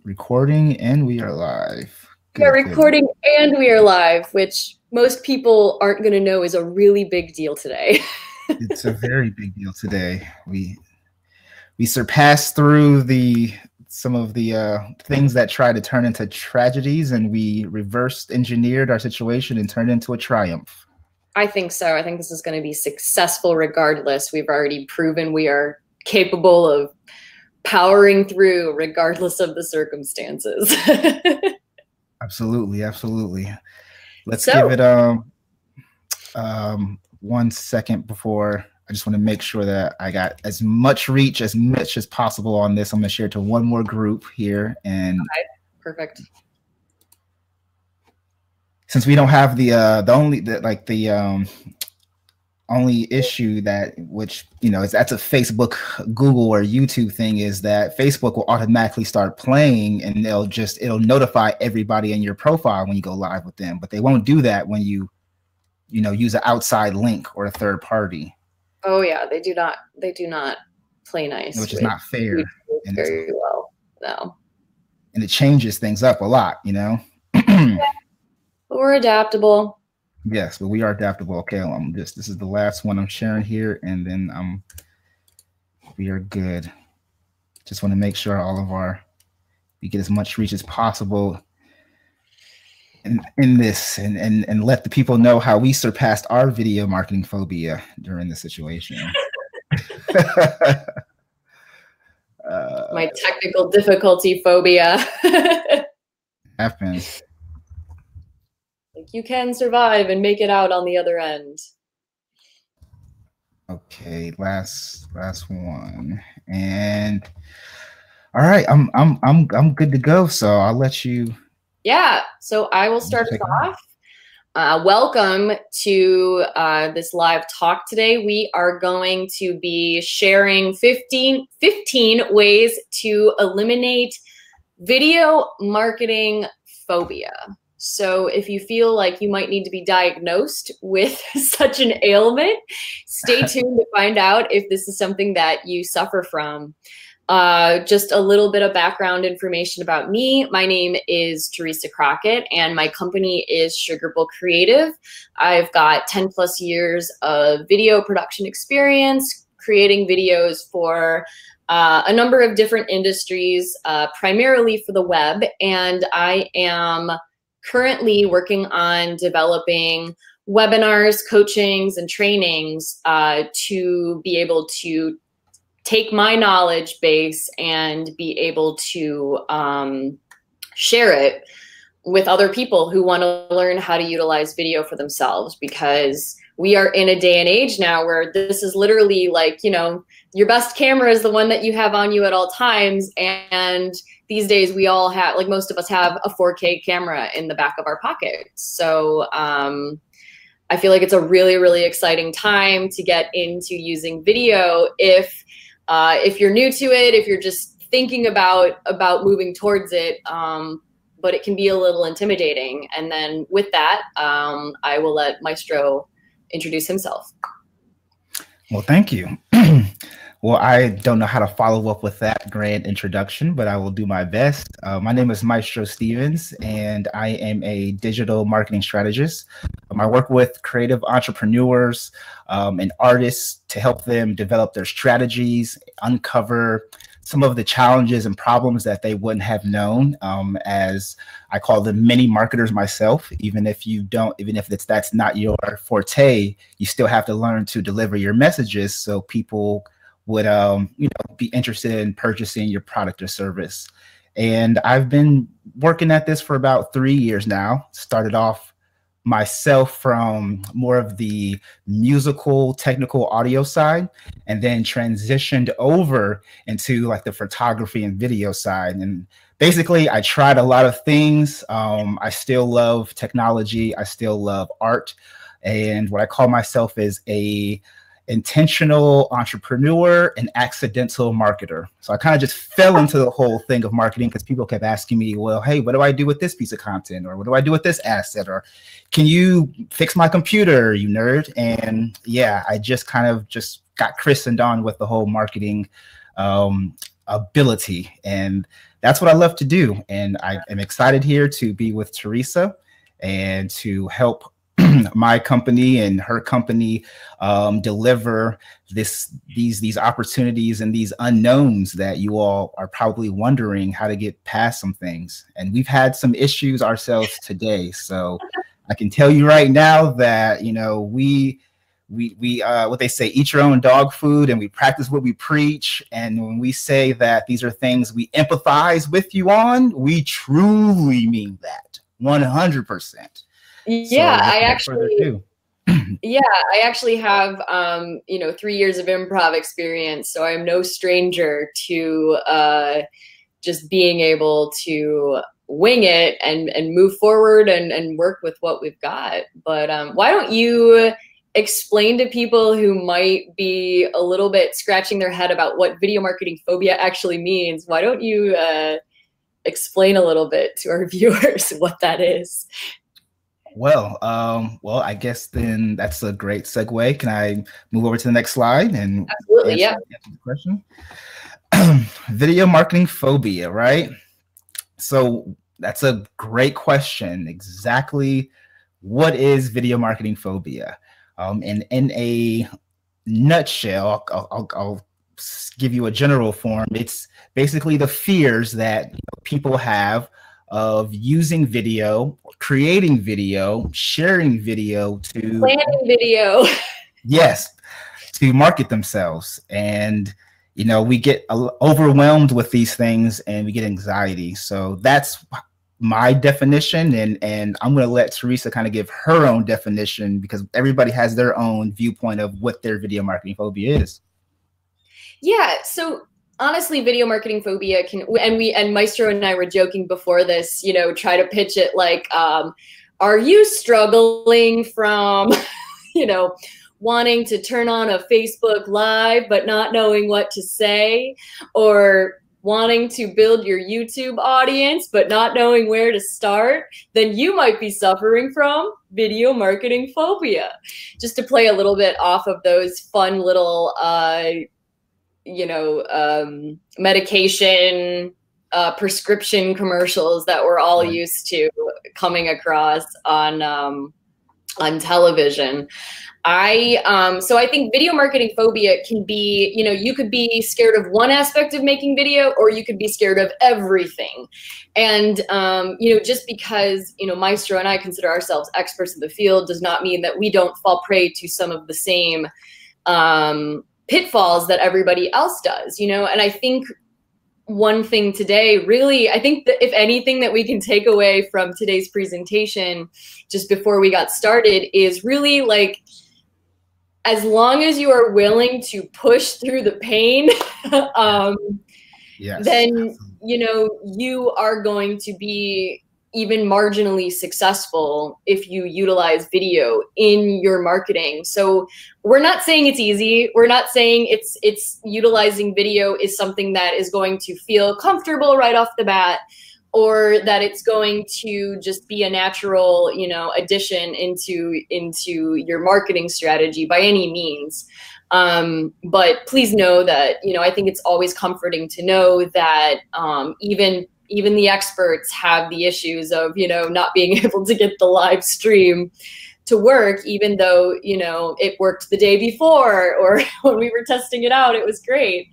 Recording and we are live. We are Good, good. recording and we are live, which most people aren't going to know is a really big deal today. It's a very big deal today. We surpassed through the some of the things that try to turn into tragedies, and we reversed engineered our situation and turned it into a triumph. I think so. I think this is going to be successful regardless. We've already proven we are capable of powering through regardless of the circumstances. Absolutely, absolutely. Let's So, give it 1 second before. I just want to make sure that I got as much reach as much as possible on this. I'm going to share it to one more group here, and okay, perfect. since we don't have the only issue that which is that's a Facebook, Google, or YouTube thing is that Facebook will automatically start playing, and it'll notify everybody in your profile when you go live with them, but they won't do that when you use an outside link or a third party. Oh yeah, they do not play nice, which is not fair. And very well. No. And it changes things up a lot, Yeah, but we're adaptable. Yes, but we are adaptable. Okay, this is the last one I'm sharing here, and then we are good. Just want to make sure we get as much reach as possible in this, and let the people know how we surpassed our video marketing phobia during the situation. My technical difficulty phobia. Happens. Like, you can survive and make it out on the other end. Okay, last one. And all right, I'm good to go. So I'll let you. Yeah, so I will start us off. Welcome to this live talk today. We are going to be sharing 15 ways to eliminate video marketing phobia. So if you feel like you might need to be diagnosed with such an ailment, stay tuned to find out if this is something that you suffer from. Just a little bit of background information about me. My name is Teresa Crockett, and my company is Sugarable Creative. I've got 10 plus years of video production experience, creating videos for a number of different industries, primarily for the web. And I am currently working on developing webinars, coachings, and trainings to be able to take my knowledge base and be able to share it with other people who want to learn how to utilize video for themselves, because we are in a day and age now where this is literally like, your best camera is the one that you have on you at all times. And these days we all have, like most of us have a 4K camera in the back of our pocket. So I feel like it's a really, really exciting time to get into using video if you're new to it, if you're just thinking about moving towards it, but it can be a little intimidating. And then with that, I will let Maestro introduce himself. Well, thank you. Well, I don't know how to follow up with that grand introduction, but I will do my best. My name is Maestro Stevens, and I am a digital marketing strategist. I work with creative entrepreneurs and artists to help them develop their strategies, uncover some of the challenges and problems that they wouldn't have known, as I call them mini marketers myself. Even if that's not your forte, you still have to learn to deliver your messages so people would be interested in purchasing your product or service. And I've been working at this for about 3 years now. Started off myself from more of the musical, technical audio side, and then transitioned over into like the photography and video side. And basically, I tried a lot of things. I still love technology. I still love art. And what I call myself is a intentional entrepreneur and accidental marketer. So I kind of just fell into the whole thing of marketing because people kept asking me, well, hey, what do I do with this piece of content? Or what do I do with this asset? Or can you fix my computer, you nerd? And yeah, I just kind of just got christened on with the whole marketing ability. And that's what I love to do. And I am excited here to be with Teresa and to help my company and her company deliver these opportunities and these unknowns that you all are probably wondering how to get past some things. And we've had some issues ourselves today. So I can tell you right now that, you know, we what they say, eat your own dog food, and we practice what we preach. And when we say that these are things we empathize with you on, we truly mean that 100%. Yeah, so I actually have, you know, 3 years of improv experience, so I'm no stranger to just being able to wing it and move forward and work with what we've got. But why don't you explain to people who might be a little bit scratching their head about what video marketing phobia actually means? Why don't you explain a little bit to our viewers what that is? Well, I guess then that's a great segue. Can I move over to the next slide and absolutely, answer the question? Video marketing phobia, right? So that's a great question. Exactly what is video marketing phobia? And in a nutshell, I'll give you a general form. It's basically the fears that people have of using video, creating video, sharing video, planning video. Yes, to market themselves. And, you know, we get overwhelmed with these things and we get anxiety. So that's my definition. And I'm going to let Teresa kind of give her own definition, because everybody has their own viewpoint of what their video marketing phobia is. Yeah. So honestly, video marketing phobia can, and Maestro and I were joking before this, you know, try to pitch it like, are you struggling from, you know, wanting to turn on a Facebook Live, but not knowing what to say, or wanting to build your YouTube audience, but not knowing where to start? Then you might be suffering from video marketing phobia. Just to play a little bit off of those fun little, you know, medication, prescription commercials that we're all used to coming across on television. So I think video marketing phobia can be, you know, you could be scared of one aspect of making video, or you could be scared of everything. And, you know, just because, you know, Maestro and I consider ourselves experts in the field does not mean that we don't fall prey to some of the same pitfalls that everybody else does, you know. And I think one thing today, really, I think that if anything that we can take away from today's presentation, just before we got started, is really like, as long as you are willing to push through the pain, yes, then, you know, you are going to be even marginally successful if you utilize video in your marketing. So we're not saying it's easy. We're not saying it's utilizing video is something that is going to feel comfortable right off the bat, or that it's going to just be a natural, you know, addition into your marketing strategy by any means. But please know that, you know, I think it's always comforting to know that even the experts have the issues of, you know, not being able to get the live stream to work, even though, you know, it worked the day before, or when we were testing it out, it was great.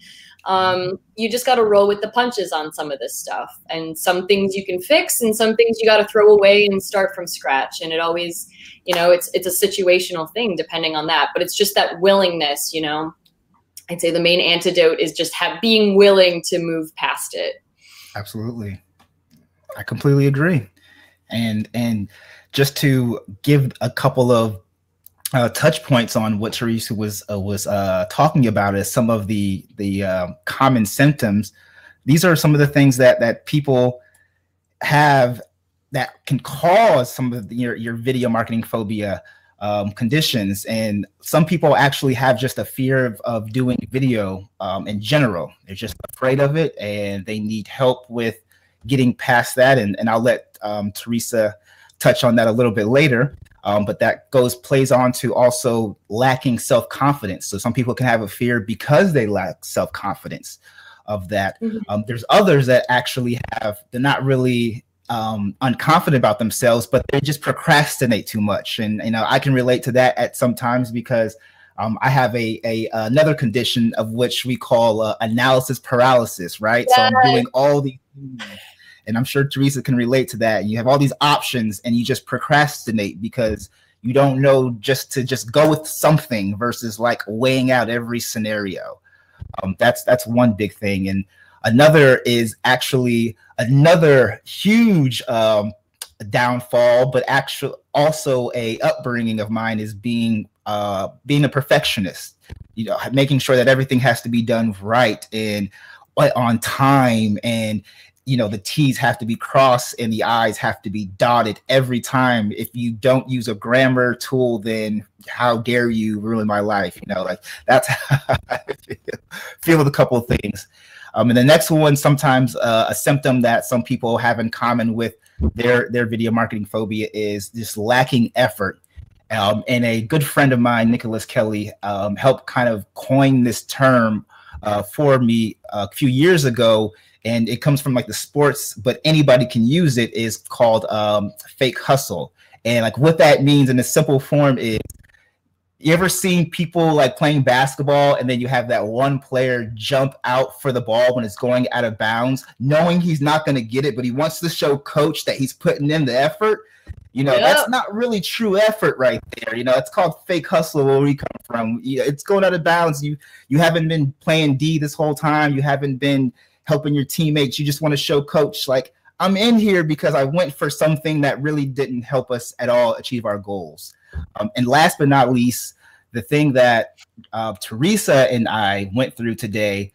You just got to roll with the punches on some of this stuff, and some things you can fix and some things you got to throw away and start from scratch. And it always, you know, it's a situational thing depending on that, but it's just that willingness, you know. I'd say the main antidote is just being willing to move past it. Absolutely. I completely agree. And just to give a couple of touch points on what Teresa was talking about as some of the common symptoms. These are some of the things that people have that can cause some of your video marketing phobia conditions. And some people actually have just a fear of doing video in general. They're just afraid of it, and they need help with getting past that. And I'll let Teresa touch on that a little bit later. But that plays on to also lacking self-confidence. So some people can have a fear because they lack self-confidence. of that. There's others that actually they're not really unconfident about themselves, but they just procrastinate too much. And, you know, I can relate to that at some times because I have another condition of which we call analysis paralysis, right? Yes. So I'm doing all these things, and I'm sure Teresa can relate to that. And you have all these options and you just procrastinate because you don't know just to go with something versus like weighing out every scenario. That's one big thing. And another is actually another huge downfall, but actually also a upbringing of mine is being a perfectionist, you know, making sure that everything has to be done right and on time, and you know, the T's have to be crossed and the I's have to be dotted every time. If you don't use a grammar tool, then how dare you ruin my life? You know, like that's how I feel with a couple of things. And the next one, sometimes a symptom that some people have in common with their video marketing phobia is just lacking effort. And a good friend of mine, Nicholas Kelly, helped kind of coin this term for me a few years ago. And it comes from like the sports, but anybody can use it, is called fake hustle. And like what that means in a simple form is, you ever seen people like playing basketball and then you have that one player jump out for the ball when it's going out of bounds, knowing he's not going to get it, but he wants to show coach that he's putting in the effort? You know, that's not really true effort right there. You know, it's called fake hustle where we come from. It's going out of bounds. You haven't been playing D this whole time. You haven't been helping your teammates. You just want to show coach, like, I'm in here because I went for something that really didn't help us at all achieve our goals. And last but not least, the thing that Teresa and I went through today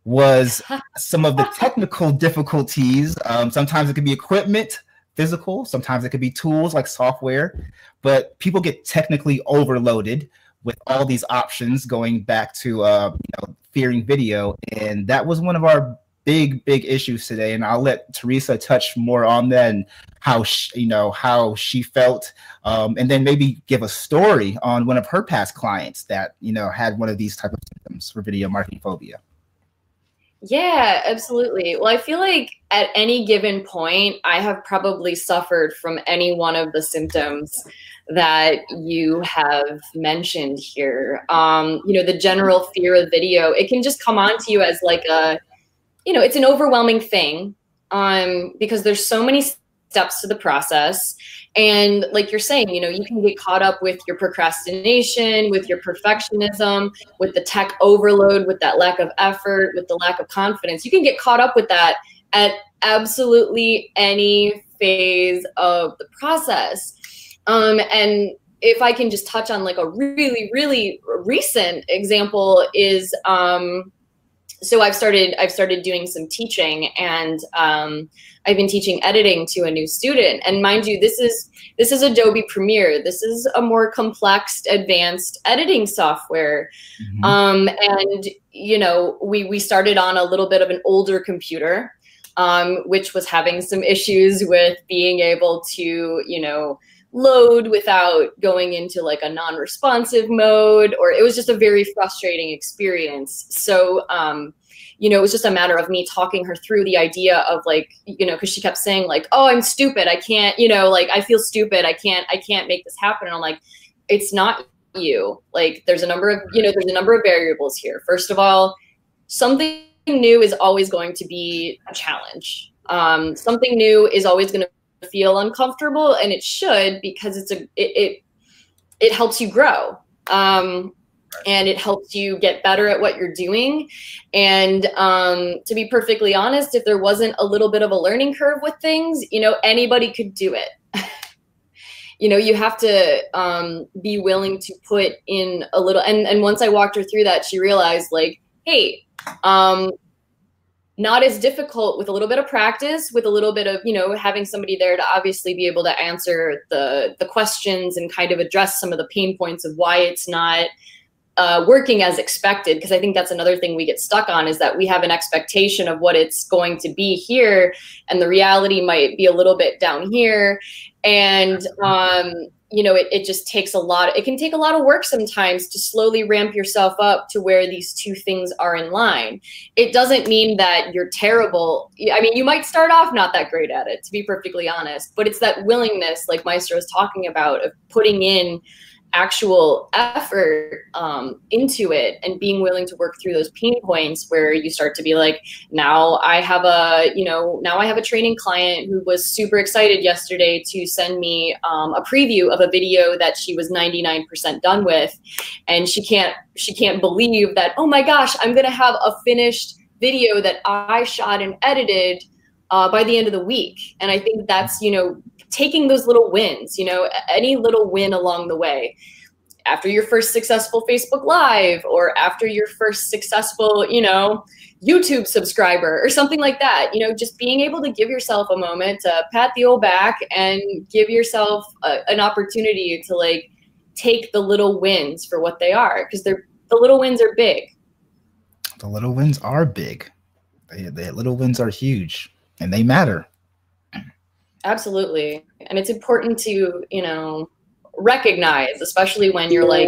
was some of the technical difficulties. Sometimes it could be equipment, physical. Sometimes it could be tools like software. But people get technically overloaded with all these options, going back to you know, fearing video. And that was one of our big issues today. And I'll let Teresa touch more on that and how she felt, and then maybe give a story on one of her past clients that, you know, had one of these type of symptoms for video marketing phobia. Yeah, absolutely. Well, I feel like at any given point, I have probably suffered from any one of the symptoms that you have mentioned here. You know, the general fear of video, it can just come onto you as like a, you know, it's an overwhelming thing, because there's so many steps to the process. And like you're saying, you know, you can get caught up with your procrastination, with your perfectionism, with the tech overload, with that lack of effort, with the lack of confidence. You can get caught up with that at absolutely any phase of the process. And if I can just touch on like a really recent example is, so I've started doing some teaching, and I've been teaching editing to a new student. And mind you, this is Adobe Premiere. This is a more complex, advanced editing software. And you know, we started on a little bit of an older computer, which was having some issues with being able to, you know, load without going into like a non-responsive mode, or it was just a very frustrating experience. So, you know, it was just a matter of me talking her through the idea of like, you know, because she kept saying like, oh, I'm stupid. I can't, you know, like I feel stupid. I can't make this happen. And I'm like, it's not you. Like there's a number of variables here. First of all, something new is always going to be a challenge. Something new is always going to feel uncomfortable, and it should, because it helps you grow, and it helps you get better at what you're doing. And to be perfectly honest, if there wasn't a little bit of a learning curve with things, you know, anybody could do it. You know, you have to be willing to put in a little, and once I walked her through that, she realized like, hey, not as difficult with a little bit of practice, with a little bit of, you know, having somebody there to obviously be able to answer the questions and kind of address some of the pain points of why it's not working as expected. Because I think that's another thing we get stuck on, is that we have an expectation of what it's going to be here, and the reality might be a little bit down here. And you know, it just takes it can take a lot of work sometimes to slowly ramp yourself up to where these two things are in line. It doesn't mean that you're terrible. I mean, you might start off not that great at it, to be perfectly honest, but it's that willingness, like Maestro was talking about, of putting in actual effort into it and being willing to work through those pain points where you start to be like, now I have a training client who was super excited yesterday to send me a preview of a video that she was 99% done with, and she can't believe that, oh my gosh, I'm gonna have a finished video that I shot and edited by the end of the week. And I think that's, you know, taking those little wins, you know, any little win along the way. After your first successful Facebook Live, or after your first successful, you know, YouTube subscriber or something like that, you know, just being able to give yourself a moment to pat the old back and give yourself an opportunity to like take the little wins for what they are, because the little wins are big. The little wins are big. The little wins are huge, and they matter. Absolutely. And it's important to, you know, recognize, especially when you're like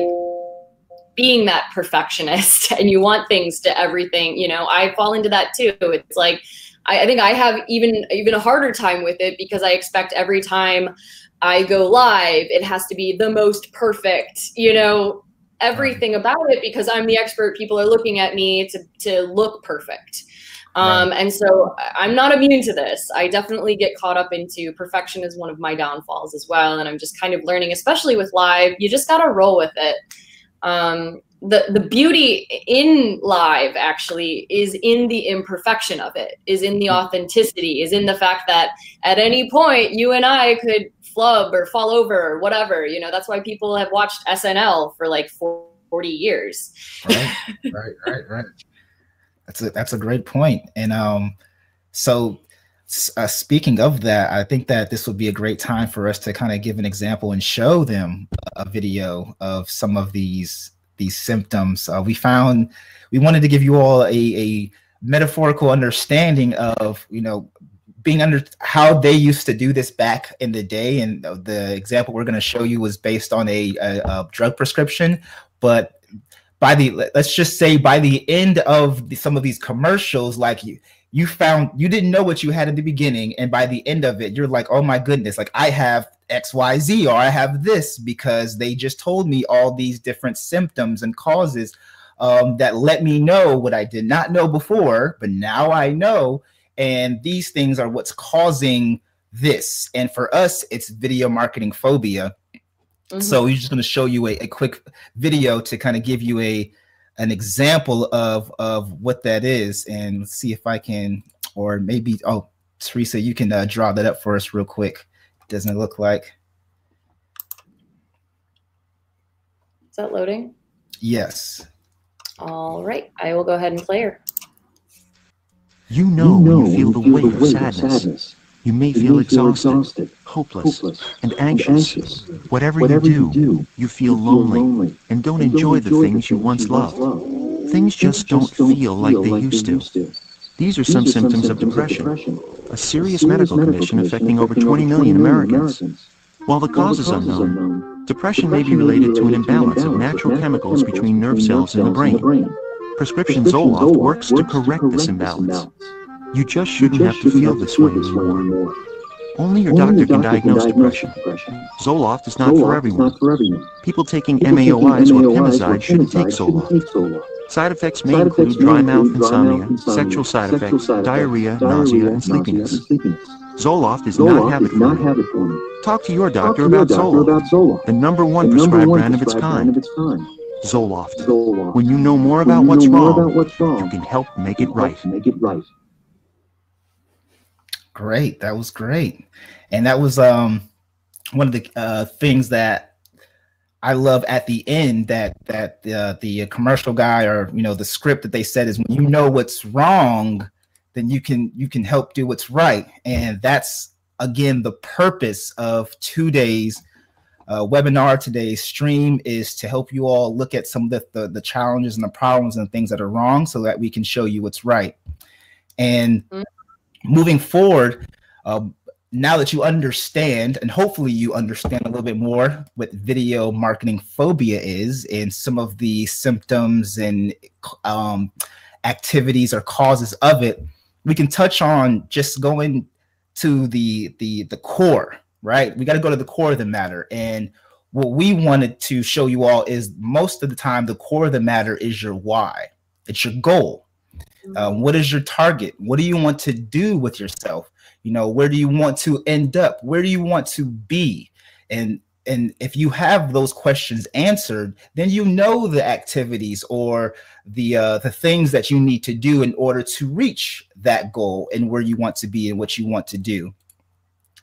being that perfectionist and you want things to everything, you know, I fall into that too. It's like, I think I have even a harder time with it, because I expect every time I go live, it has to be the most perfect, you know, everything about it, because I'm the expert. People are looking at me to look perfect. And so I'm not immune to this. I definitely get caught up into perfection is one of my downfalls as well. And I'm just kind of learning, especially with live, you just got to roll with it. The beauty in live actually is in the imperfection of it, is in the authenticity, is in the fact that at any point you and I could flub or fall over or whatever, you know. That's why people have watched SNL for like 40 years. Right. That's a great point. And so speaking of that, I think that this would be a great time for us to kind of give an example and show them a video of some of these symptoms. We wanted to give you all a metaphorical understanding of, you know, being under how they used to do this back in the day. And the example we're going to show you was based on a drug prescription, but let's just say by the end of some of these commercials, like you didn't know what you had at the beginning, and by the end of it, you're like, oh my goodness, like I have XYZ, or I have this, because they just told me all these different symptoms and causes that let me know what I did not know before, but now I know, and these things are what's causing this. And for us, it's video marketing phobia. So we're just going to show you a quick video to kind of give you an example of what that is, and let's see if I can, or maybe, oh, Teresa, you can draw that up for us real quick. Doesn't it look like? Is that loading? Yes. All right, I will go ahead and play her. You know when you feel the weight of sadness. You may feel exhausted, hopeless, and anxious. Whatever you do, you feel lonely and don't enjoy the things you once loved. Things just don't feel like they used to. These are some symptoms of depression, a serious medical condition affecting over 20 million Americans. While the cause is unknown, depression may be related to an imbalance of natural chemicals between nerve cells in the brain. Prescription Zoloft works to correct this imbalance. You just shouldn't have to feel this way anymore. Only your doctor can diagnose depression. Zoloft is not for everyone. People taking MAOIs or Pimozide shouldn't take Zoloft. Side effects may include dry mouth, insomnia, sexual side effects, diarrhea, nausea, and sleepiness. Zoloft is not habit-forming. Talk to your doctor about Zoloft, the #1 prescribed brand of its kind. Zoloft. When you know more about what's wrong, you can help make it right. Great. That was great. And that was one of the things that I love at the end, that the commercial guy, or, you know, the script that they said is, when you know what's wrong, then you can help do what's right. And that's, again, the purpose of today's webinar, today's stream, is to help you all look at some of the challenges and the problems and things that are wrong, so that we can show you what's right. And moving forward, now that you understand, and hopefully you understand a little bit more what video marketing phobia is and some of the symptoms and activities or causes of it, we can touch on just going to the core, right? We got to go to the core of the matter. And what we wanted to show you all is most of the time, the core of the matter is your why. It's your goal. What is your target? What do you want to do with yourself? You know, where do you want to end up? Where do you want to be? And if you have those questions answered, then you know the activities or the things that you need to do in order to reach that goal and where you want to be and what you want to do.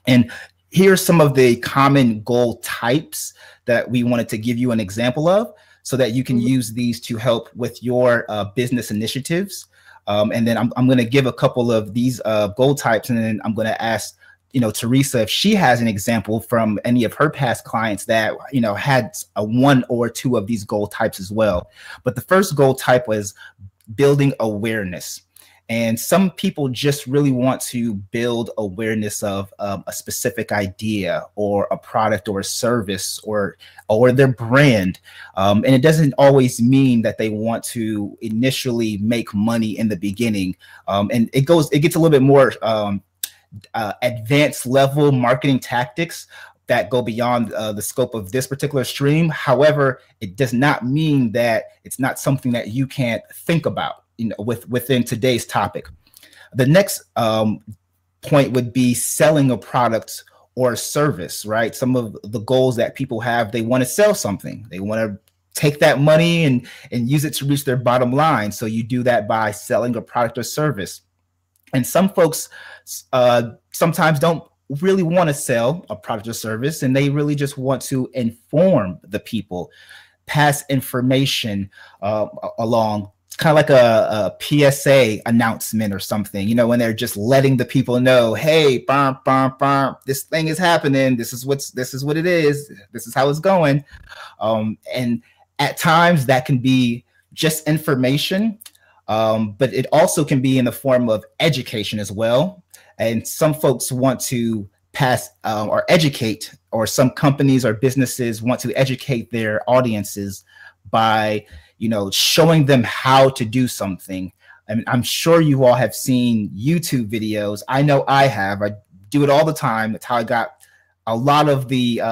And here's some of the common goal types that we wanted to give you an example of so that you can use these to help with your business initiatives. And then I'm going to give a couple of these goal types, and then I'm going to ask, you know, Teresa if she has an example from any of her past clients that, you know, had a one or two of these goal types as well. But the first goal type was building awareness. And some people just really want to build awareness of a specific idea or a product or a service or their brand. And it doesn't always mean that they want to initially make money in the beginning. And it gets a little bit more advanced level marketing tactics that go beyond the scope of this particular stream. However, it does not mean that it's not something that you can't think about, you know, within today's topic. The next point would be selling a product or a service, right? Some of the goals that people have, they want to sell something. They want to take that money and use it to reach their bottom line. So you do that by selling a product or service. And some folks sometimes don't really want to sell a product or service, and they really just want to inform the people, pass information along. It's kind of like a PSA announcement or something, you know, when they're just letting the people know, hey, this thing is happening. This is what it is. This is how it's going. And at times that can be just information, but it also can be in the form of education as well. And some folks want to pass or educate, or some companies or businesses want to educate their audiences by, you know, showing them how to do something. I mean, I'm sure you all have seen YouTube videos. I know I have. I do it all the time. That's how I got a lot of the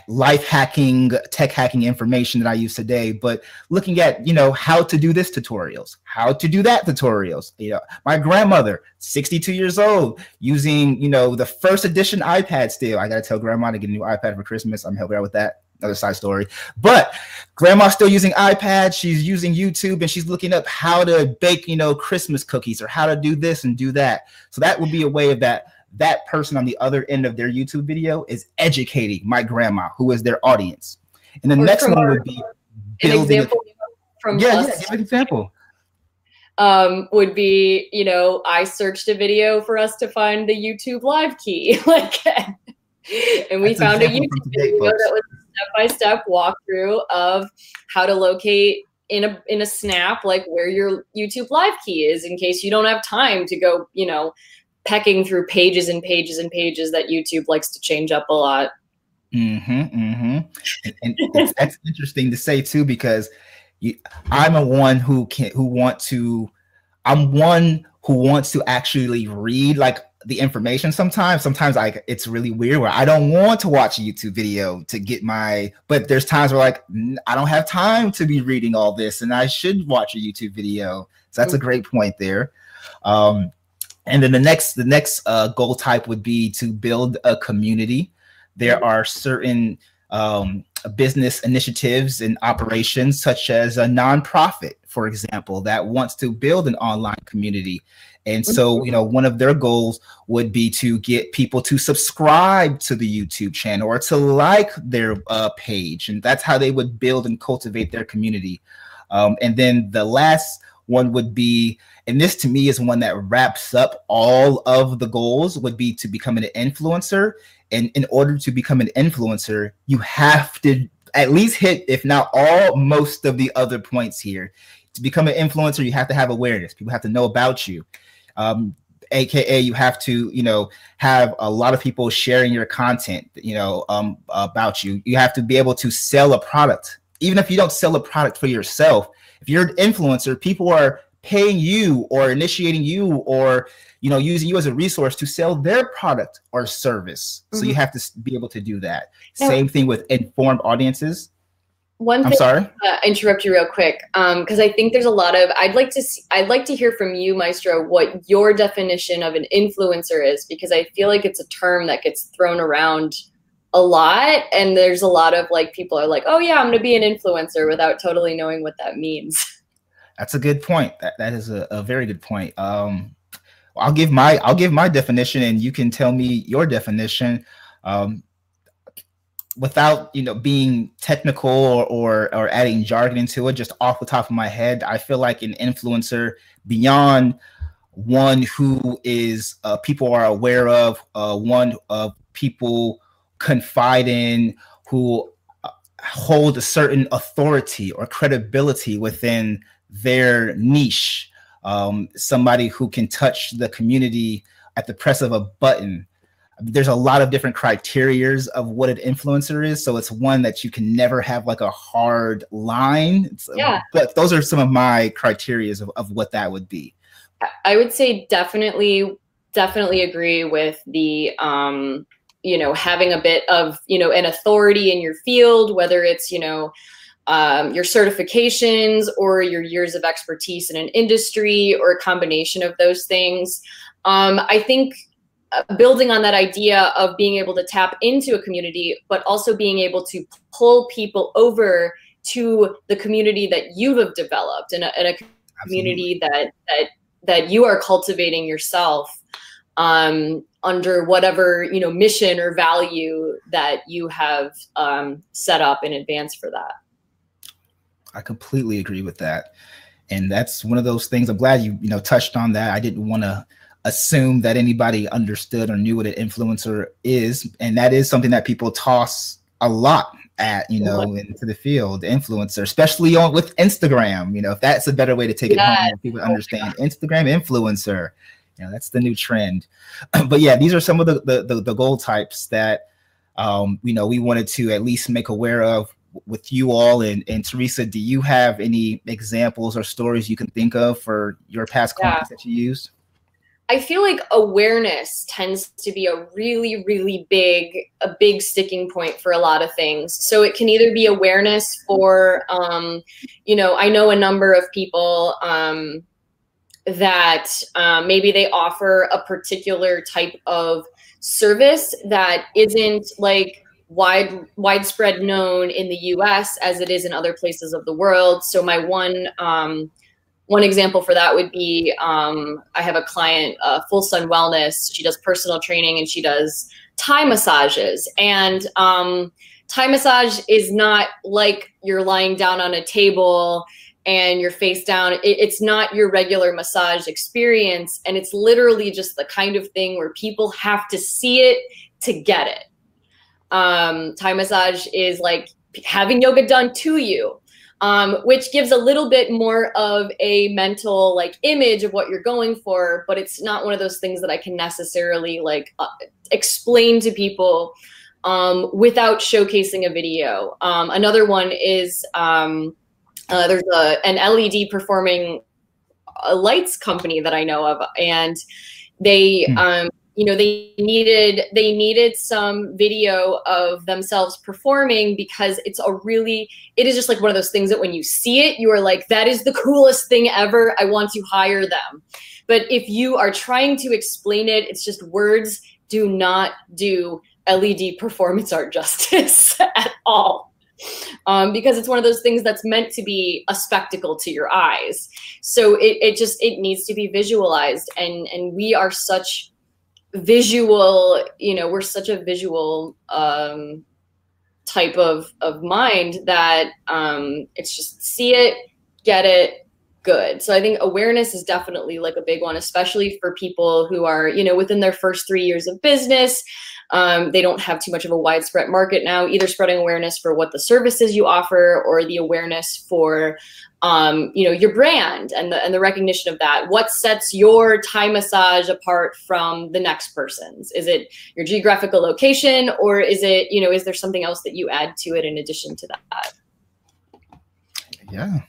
life hacking, tech hacking information that I use today. But looking at, you know, how to do this tutorials, how to do that tutorials. You know, my grandmother, 62 years old, using, you know, the first edition iPad still. I got to tell grandma to get a new iPad for Christmas. I'm helping her with that. Another side story. But grandma's still using iPad. She's using YouTube, and she's looking up how to bake, you know, Christmas cookies or how to do this and do that. So that would be a way of that person on the other end of their YouTube video is educating my grandma, who is their audience. And the next one would be building an example from give an example. Would be, you know, I searched a video for us to find the YouTube live key, like, and we found a YouTube video that was a step-by-step walkthrough of how to locate in a snap, like where your YouTube live key is, in case you don't have time to go, you know, pecking through pages and pages and pages that YouTube likes to change up a lot. And that's interesting to say too, because I'm one who wants to actually read like the information. Sometimes it's really weird where I don't want to watch a YouTube video to get but there's times where like, I don't have time to be reading all this and I should watch a YouTube video. So that's a great point there. And then the next goal type would be to build a community. There are certain business initiatives and operations, such as a nonprofit, for example, that wants to build an online community. And so, you know, one of their goals would be to get people to subscribe to the YouTube channel or to like their page. And that's how they would build and cultivate their community. And then the last one would be, and this to me is one that wraps up all of the goals, would be to become an influencer. And in order to become an influencer, you have to at least hit, if not all, most of the other points here. To become an influencer, you have to have awareness. People have to know about you. AKA you have to, have a lot of people sharing your content, about you. You have to be able to sell a product. Even if you don't sell a product for yourself, if you're an influencer, people are paying you or initiating you or, using you as a resource to sell their product or service. So you have to be able to do that. Now, same thing with informed audiences. I'm sorry. Interrupt you real quick, because I think there's a lot of. I'd like to hear from you, Maestro, what your definition of an influencer is, because I feel like it's a term that gets thrown around a lot, and there's a lot of like people are like, oh yeah, I'm going to be an influencer without totally knowing what that means. That's a good point. That is a very good point. I'll give my definition, and you can tell me your definition. Without being technical or adding jargon into it, just off the top of my head, I feel like an influencer, beyond one who is people are aware of, one of people confide in, who hold a certain authority or credibility within their niche, somebody who can touch the community at the press of a button. There's a lot of different criterias of what an influencer is. So it's one that you can never have like a hard line. But those are some of my criterias of what that would be. I would say definitely agree with the, having a bit of, an authority in your field, whether it's, your certifications or your years of expertise in an industry or a combination of those things. I think building on that idea of being able to tap into a community, but also being able to pull people over to the community that you have developed in a community that you are cultivating yourself, under whatever, mission or value that you have set up in advance for that. I completely agree with that. And that's one of those things. I'm glad you touched on that. I didn't want to assume that anybody understood or knew what an influencer is, and that is something that people toss a lot at into the field. Influencer, especially with Instagram, if that's a better way to take it home, people understand Instagram influencer, that's the new trend. But yeah, these are some of the goal types that we wanted to at least make aware of with you all. And Teresa, do you have any examples or stories you can think of for your past clients that you used? I feel like awareness tends to be a really, really big sticking point for a lot of things. So it can either be awareness for, I know a number of people that maybe they offer a particular type of service that isn't like widespread known in the US as it is in other places of the world. So my one example for that would be, I have a client, Full Sun Wellness. She does personal training and she does Thai massages. And Thai massage is not like you're lying down on a table and you're face down. It's not your regular massage experience. And it's literally just the kind of thing where people have to see it to get it. Thai massage is like having yoga done to you. Which gives a little bit more of a mental like image of what you're going for, but it's not one of those things that I can necessarily like explain to people without showcasing a video. Another one is there's an LED performing lights company that I know of, and they they needed some video of themselves performing because it is just like one of those things that when you see it, you are like, that is the coolest thing ever. I want to hire them. But if you are trying to explain it, it's just words do not do LED performance art justice at all. Because it's one of those things that's meant to be a spectacle to your eyes. So it needs to be visualized, and we are such visual, we're such a visual type of mind that it's just see it, get it, good. So I think awareness is definitely like a big one, especially for people who are, within their first 3 years of business. They don't have too much of a widespread market now, either spreading awareness for what the services you offer or the awareness for you know, your brand and the recognition of that. What sets your Thai massage apart from the next person's? Is it your geographical location, or is it, you know, is there something else that you add to it in addition to that? Yeah,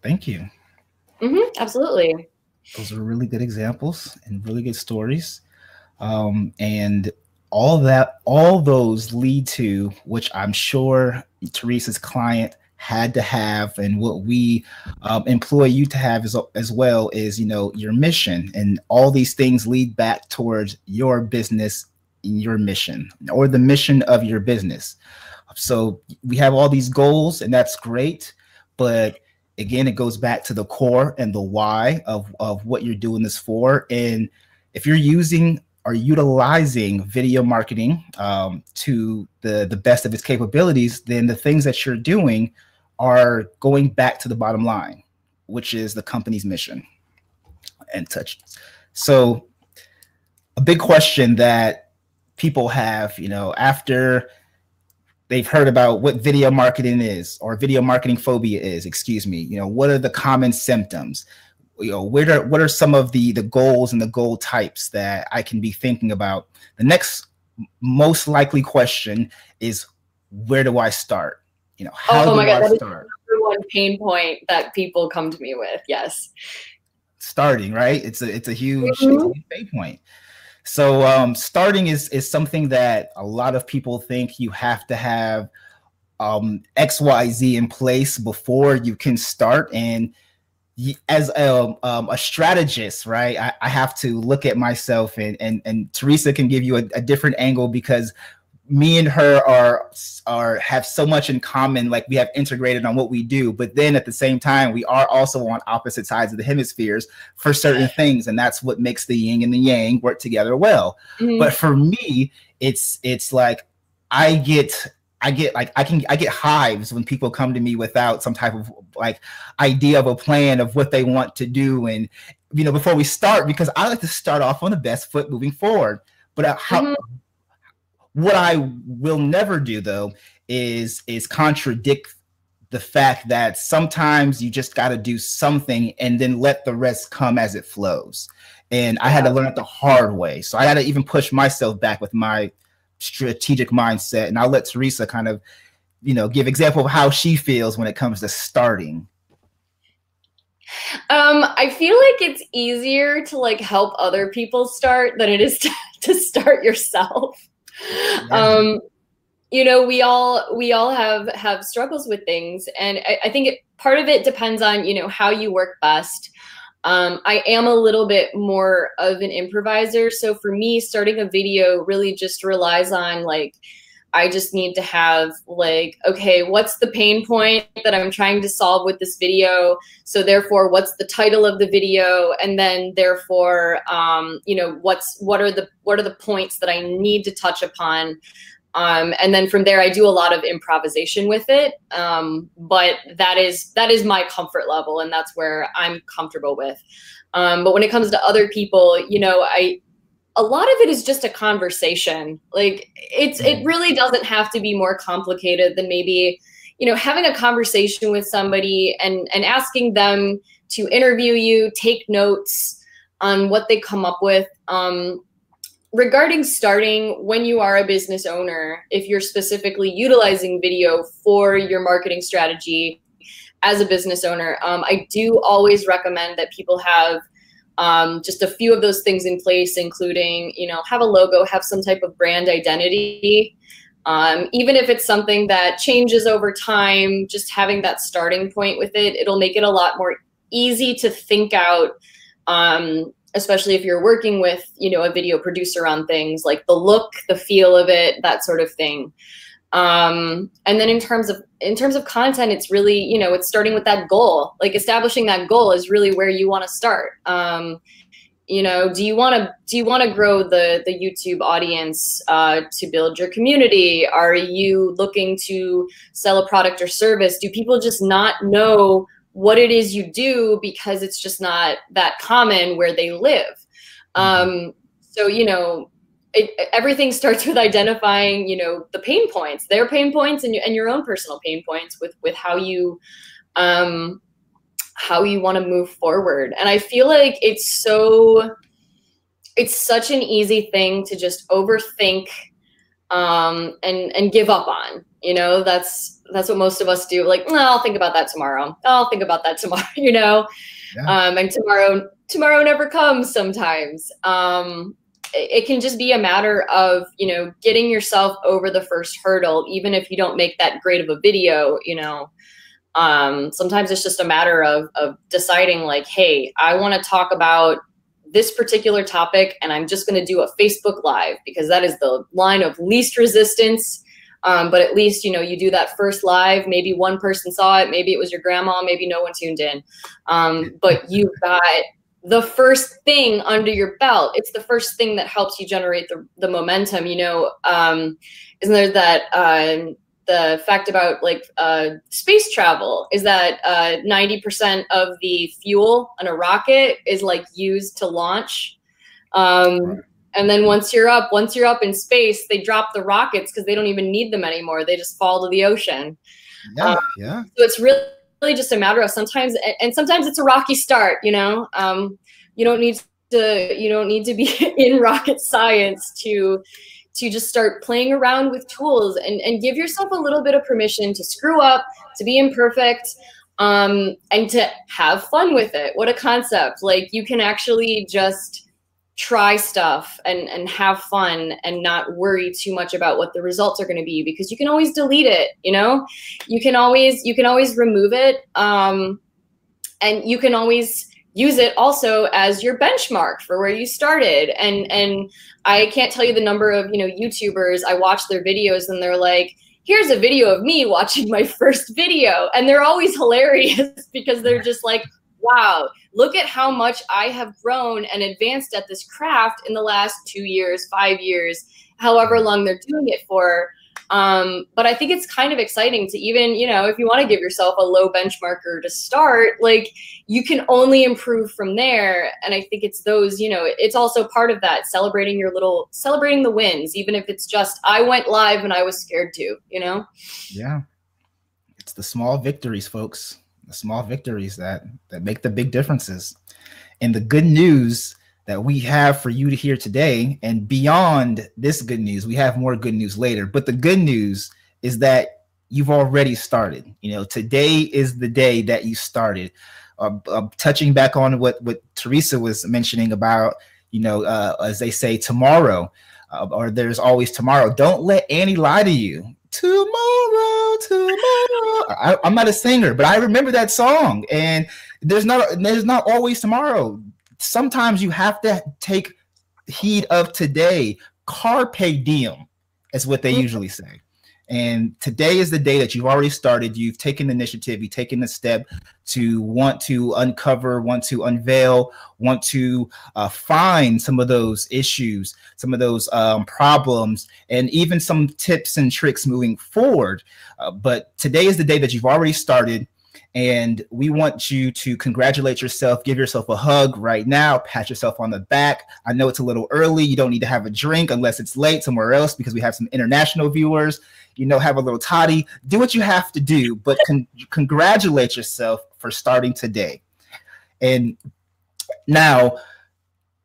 thank you. Absolutely. Those are really good examples and really good stories. And all those lead to, which I'm sure Teresa's client had to have, and what we employ you to have as well, is, you know, your mission. And all these things lead back towards your business, your mission, or the mission of your business. So we have all these goals, and that's great. But again, it goes back to the core and the why of what you're doing this for. And if you're using or utilizing video marketing to the best of its capabilities, then the things that you're doing are going back to the bottom line, which is the company's mission and touch. So a big question that people have, you know, after they've heard about what video marketing is, or video marketing phobia is, excuse me, you know, what are the common symptoms? You know, what are some of the goals and the goal types that I can be thinking about? The next most likely question is, where do I start? You know, how do I start? That is the number one pain point that people come to me with. Yes. Starting, right? It's a huge pain point. So starting is something that a lot of people think you have to have XYZ in place before you can start. And as a strategist, right, I have to look at myself, and Teresa can give you a different angle, because me and her have so much in common. Like, we have integrated on what we do, but then at the same time, we are also on opposite sides of the hemispheres for certain things, and that's what makes the yin and the yang work together well. But for me, it's like I get hives when people come to me without some type of like idea of a plan of what they want to do, and, you know, before we start, because I like to start off on the best foot moving forward. But what I will never do, though, is contradict the fact that sometimes you just got to do something and then let the rest come as it flows. And I had to learn it the hard way. So I had to even push myself back with my strategic mindset. And I'll let Teresa kind of, you know, give example of how she feels when it comes to starting. I feel like it's easier to like help other people start than it is to start yourself. Yeah. You know, we all have struggles with things, and I think part of it depends on, you know, how you work best. I am a little bit more of an improviser, so for me, starting a video really just relies on, like, I just need to have, like, okay, what's the pain point that I'm trying to solve with this video? So therefore, what's the title of the video? And then therefore, you know, what are the points that I need to touch upon? And then from there, I do a lot of improvisation with it. But that is my comfort level, and that's where I'm comfortable with. But when it comes to other people, you know, a lot of it is just a conversation. Like, it really doesn't have to be more complicated than maybe, you know, having a conversation with somebody and asking them to interview you, take notes on what they come up with. Regarding starting, when you are a business owner, if you're specifically utilizing video for your marketing strategy as a business owner, I do always recommend that people have just a few of those things in place, including, you know, have a logo, have some type of brand identity. Even if it's something that changes over time, just having that starting point with it, it'll make it a lot more easy to think out, especially if you're working with, you know, a video producer on things like the look, the feel of it, that sort of thing. And then in terms of content, it's really, you know, it's starting with that goal. Like, establishing that goal is really where you want to start. You know, do you want to grow the YouTube audience to build your community? Are you looking to sell a product or service? Do people just not know what it is you do because it's just not that common where they live? So, you know, everything starts with identifying, you know, the pain points, their pain points, and your own personal pain points with how you how you want to move forward. And I feel like it's such an easy thing to just overthink and give up on. You know, that's what most of us do. Like, no, I'll think about that tomorrow. I'll think about that tomorrow, you know? Yeah. And tomorrow never comes sometimes. It can just be a matter of, you know, getting yourself over the first hurdle, even if you don't make that great of a video, you know. Sometimes it's just a matter of deciding like, hey, I want to talk about this particular topic, and I'm just going to do a Facebook Live because that is the line of least resistance. But at least, you know, you do that first live, maybe one person saw it, maybe it was your grandma, maybe no one tuned in. But you got the first thing under your belt. It's the first thing that helps you generate the momentum, you know. Isn't there that the fact about like space travel is that 90% of the fuel on a rocket is like used to launch. And then once you're up in space, they drop the rockets because they don't even need them anymore. They just fall to the ocean. Yeah. So it's really just a matter of sometimes it's a rocky start, you know. You don't need to be in rocket science to just start playing around with tools and give yourself a little bit of permission to screw up, to be imperfect, and to have fun with it. What a concept. Like, you can actually just try stuff and have fun and not worry too much about what the results are going to be, because you can always delete it, you know. You can always remove it, and you can always use it also as your benchmark for where you started. And I can't tell you the number of, you know, YouTubers I watch their videos and they're like, here's a video of me watching my first video, and they're always hilarious because they're just like, wow, look at how much I have grown and advanced at this craft in the last 2 years, 5 years, however long they're doing it for. But I think it's kind of exciting to even, you know, if you want to give yourself a low benchmarker to start, like, you can only improve from there. And I think it's those, you know, it's also part of that, celebrating the wins, even if it's just, I went live and I was scared to, you know? Yeah. It's the small victories, folks. The small victories that make the big differences. And the good news that we have for you to hear today, and beyond this good news, we have more good news later, but the good news is that you've already started. You know, today is the day that you started. Touching back on what Teresa was mentioning about, you know, as they say, tomorrow, or there's always tomorrow. Don't let Annie lie to you. Tomorrow. I'm not a singer, but I remember that song. And there's not always tomorrow. Sometimes you have to take heed of today. Carpe diem is what they usually say. And today is the day that you've already started. You've taken initiative. You've taken the step to want to uncover, want to unveil, want to find some of those issues, some of those problems, and even some tips and tricks moving forward. But today is the day that you've already started. And we want you to congratulate yourself, give yourself a hug right now, pat yourself on the back. I know it's a little early. You don't need to have a drink unless it's late somewhere else, because we have some international viewers. You know, have a little toddy. Do what you have to do, but congratulate yourself for starting today. And now,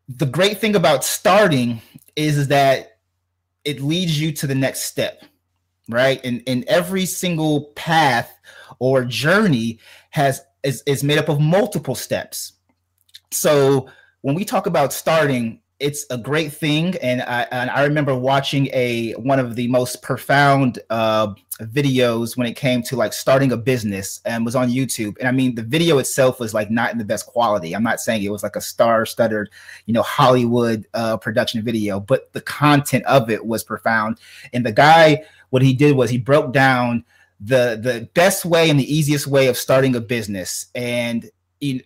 the great thing about starting is that it leads you to the next step, right? And every single path or journey is made up of multiple steps. So when we talk about starting, it's a great thing. And I remember watching one of the most profound videos when it came to like starting a business, and was on YouTube. And I mean, the video itself was like not in the best quality. I'm not saying it was like a star-studded, you know, Hollywood production video, but the content of it was profound. And the guy, what he did was he broke down the best way and the easiest way of starting a business. And he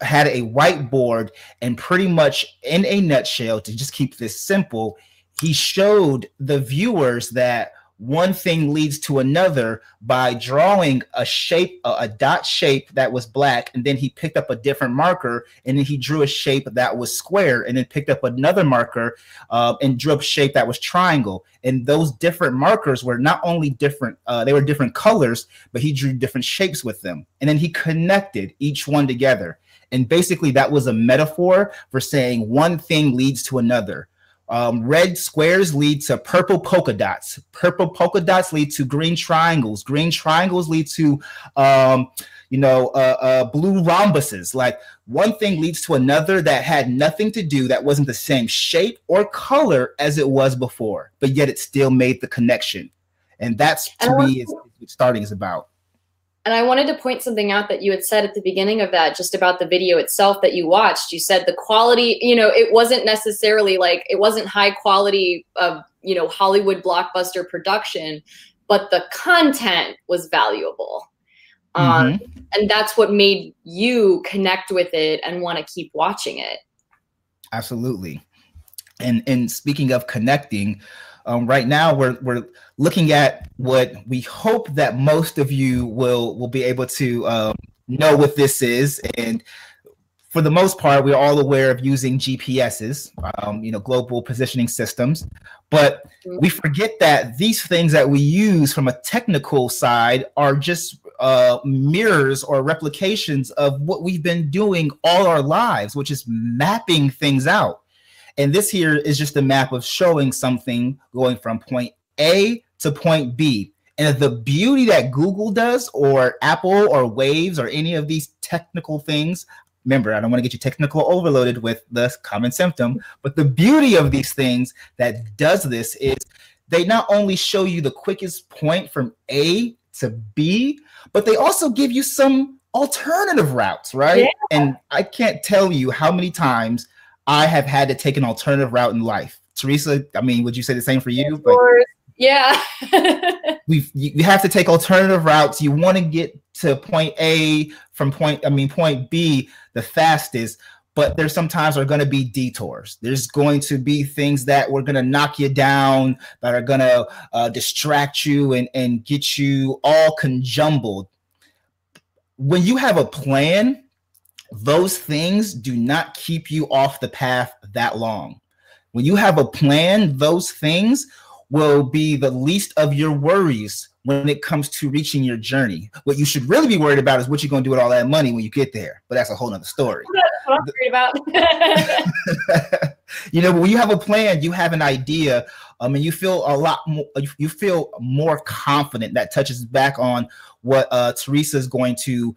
had a whiteboard, and pretty much in a nutshell, to just keep this simple, he showed the viewers that one thing leads to another by drawing a shape, a dot shape that was black, and then he picked up a different marker, and then he drew a shape that was square, and then picked up another marker and drew a shape that was triangle. And those different markers were not only different, they were different colors, but he drew different shapes with them. And then he connected each one together. And basically that was a metaphor for saying one thing leads to another. Red squares lead to purple polka dots. Purple polka dots lead to green triangles. Green triangles lead to, blue rhombuses. Like one thing leads to another that had nothing to do, that wasn't the same shape or color as it was before, but yet it still made the connection. And that's, to me, is what starting is about. And I wanted to point something out that you had said at the beginning of that, just about the video itself that you watched. You said the quality, it wasn't necessarily like, it wasn't high quality of, Hollywood blockbuster production, but the content was valuable. And that's what made you connect with it and want to keep watching it. Absolutely. And speaking of connecting, right now we're looking at what we hope that most of you will be able to know what this is. And for the most part, we're all aware of using GPSs, global positioning systems. But we forget that these things that we use from a technical side are just mirrors or replications of what we've been doing all our lives, which is mapping things out. And this here is just a map of showing something going from point A to point B. And the beauty that Google does, or Apple or Waves or any of these technical things, remember, I don't want to get you technical overloaded with the common symptom, but the beauty of these things that does this is they not only show you the quickest point from A to B, but they also give you some alternative routes, right? Yeah. And I can't tell you how many times I have had to take an alternative route in life. Teresa, I mean, would you say the same for you? But yeah. you have to take alternative routes. You want to get to point A from point B the fastest, but there sometimes are going to be detours. There's going to be things that we're going to knock you down, that are going to distract you and get you all conjumbled. When you have a plan, those things do not keep you off the path that long. When you have a plan, those things will be the least of your worries when it comes to reaching your journey. What you should really be worried about is what you're going to do with all that money when you get there. But that's a whole nother story. That's what I'm worried about. When you have a plan, you have an idea, and you feel a lot more, you feel more confident. That touches back on what Teresa is going to,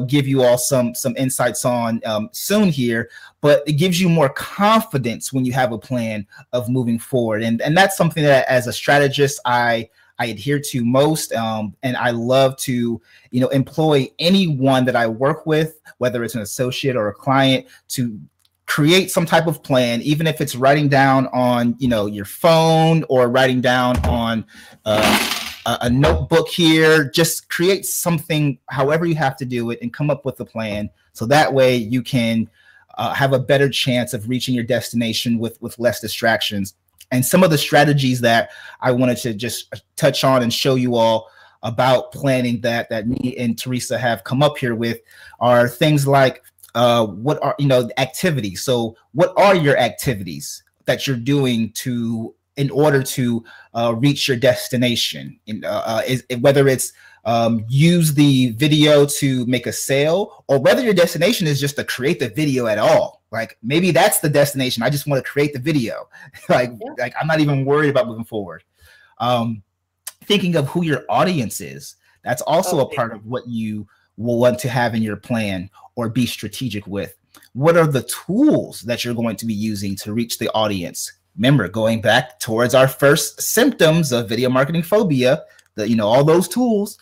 give you all some insights on soon here. But it gives you more confidence when you have a plan of moving forward, and that's something that as a strategist I adhere to most, and I love to employ anyone that I work with, whether it's an associate or a client, to create some type of plan, even if it's writing down on your phone or writing down on a notebook here. Just create something, however you have to do it, and come up with a plan, so that way you can have a better chance of reaching your destination with less distractions. And some of the strategies that I wanted to just touch on and show you all about planning that me and Teresa have come up here with are things like what are the activities. So what are your activities that you're doing in order to reach your destination? Whether it's use the video to make a sale, or whether your destination is just to create the video at all. Like maybe that's the destination. I just want to create the video. like I'm not even worried about moving forward. Thinking of who your audience is. That's also a part of what you will want to have in your plan or be strategic with. What are the tools that you're going to be using to reach the audience? Remember, going back towards our first symptoms of video marketing phobia, all those tools.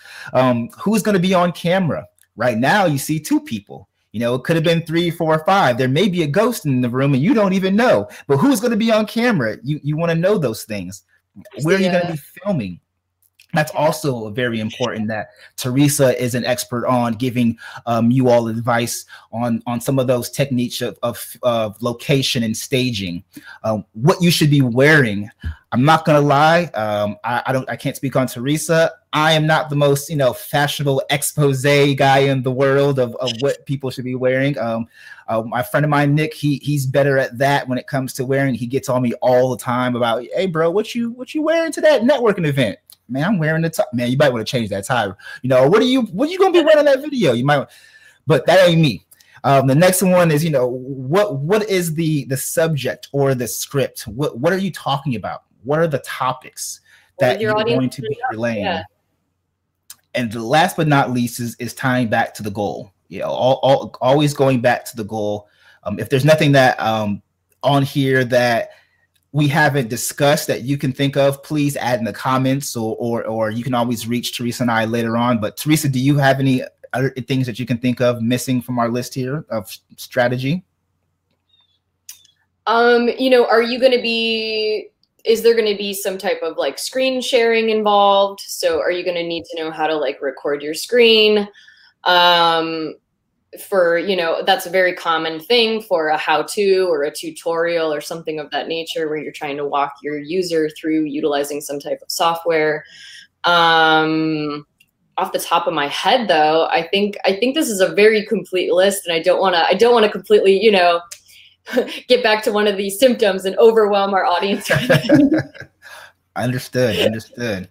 Who's going to be on camera? Right now, you see 2 people. It could have been 3, 4, or 5. There may be a ghost in the room and you don't even know. But who's going to be on camera? You want to know those things. Where are you going to be filming? That's also very important, that Teresa is an expert on giving you all advice on some of those techniques of location and staging, what you should be wearing. I'm not gonna lie. I can't speak on Teresa. I am not the most, fashionable expose guy in the world of what people should be wearing. My friend of mine, Nick, he's better at that when it comes to wearing. He gets on me all the time about, hey, bro, what you wearing to that networking event? Man, I'm wearing the tie. Man, you might want to change that tie. What are you gonna be wearing in that video? You might, but that ain't me. The next one is, what is the subject or the script? What are you talking about? What are the topics that you're going to be relaying? Yeah. And the last but not least is tying back to the goal. Always going back to the goal. If there's nothing that on here that we haven't discussed that you can think of, please add in the comments, or you can always reach Teresa and I later on. But Teresa, do you have any other things that you can think of missing from our list here of strategy? Are you going to be? Is there going to be some type of like screen sharing involved? So are you going to need to know how to like record your screen? That's a very common thing for a how-to or a tutorial or something of that nature where you're trying to walk your user through utilizing some type of software. Off the top of my head though, I think this is a very complete list, and I don't want to completely, get back to one of these symptoms and overwhelm our audience. Understood.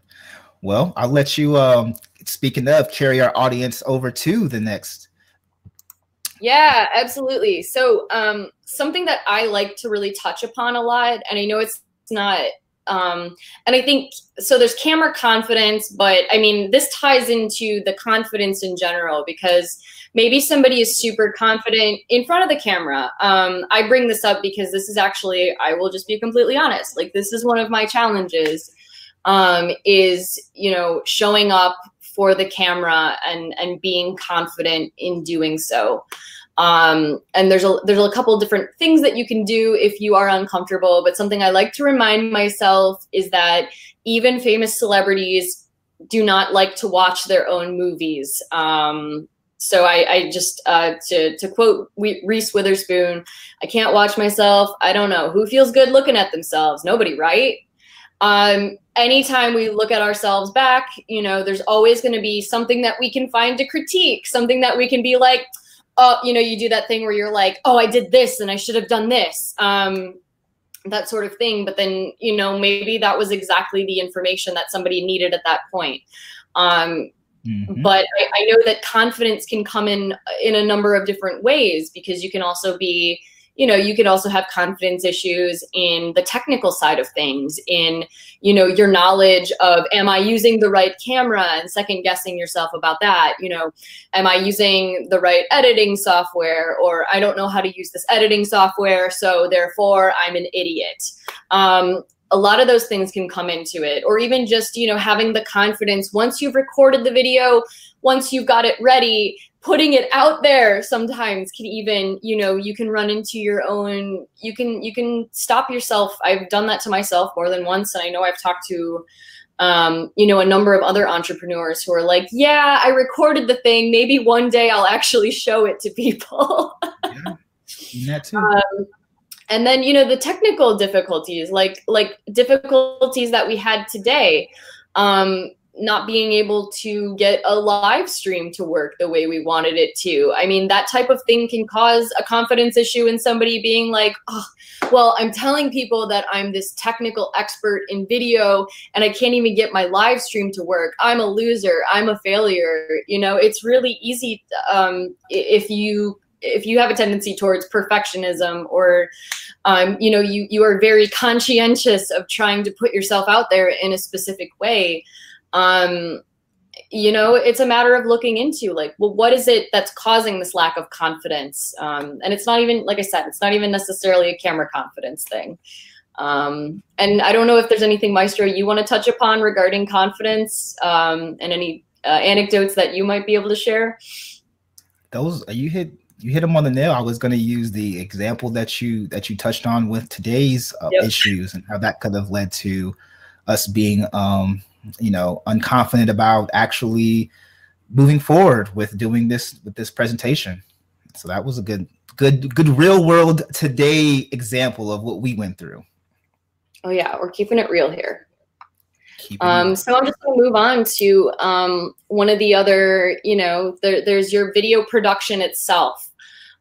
Well, I'll let you, speaking of, carry our audience over to the next. Yeah, absolutely. So something that I like to really touch upon a lot, and I know it's not, and I think, so there's camera confidence, but I mean, this ties into the confidence in general, because maybe somebody is super confident in front of the camera. I bring this up because this is actually, I will just be completely honest, like this is one of my challenges, is, showing up for the camera and being confident in doing so. And there's a couple of different things that you can do if you are uncomfortable, but something I like to remind myself is that even famous celebrities do not like to watch their own movies. So I just, to quote Reese Witherspoon, I can't watch myself. I don't know. Who feels good looking at themselves? Nobody, right? Anytime we look at ourselves back, there's always going to be something that we can find to critique, something that we can be like, oh, you do that thing where you're like, oh, I did this and I should have done this, that sort of thing. But then, maybe that was exactly the information that somebody needed at that point. But I know that confidence can come in a number of different ways, because you can also be, you can also have confidence issues in the technical side of things, in, your knowledge of, am I using the right camera, and second guessing yourself about that, am I using the right editing software, or I don't know how to use this editing software, so therefore I'm an idiot. A lot of those things can come into it, or even just, having the confidence once you've recorded the video, once you've got it ready, putting it out there sometimes can even, you can run into your own, you can stop yourself. I've done that to myself more than once. And I know I've talked to, a number of other entrepreneurs who are like, yeah, I recorded the thing. Maybe one day I'll actually show it to people. Yeah, that too. And then, the technical difficulties, like difficulties that we had today, not being able to get a live stream to work the way we wanted it to. I mean, that type of thing can cause a confidence issue in somebody being like, oh, well, I'm telling people that I'm this technical expert in video and I can't even get my live stream to work. I'm a loser. I'm a failure. It's really easy if you have a tendency towards perfectionism, or, you are very conscientious of trying to put yourself out there in a specific way. It's a matter of looking into, like, well, what is it that's causing this lack of confidence? And it's not even, like I said, it's not even necessarily a camera confidence thing. And I don't know if there's anything, Maestro, you want to touch upon regarding confidence, and any anecdotes that you might be able to share. Those you hit them on the nail. I was going to use the example that you touched on with today's issues, and how that could have led to us being unconfident about actually moving forward with doing this presentation. So that was a good real world today example of what we went through. Oh yeah, we're keeping it real here. So I'm just going to move on to one of the other, you know, there's your video production itself.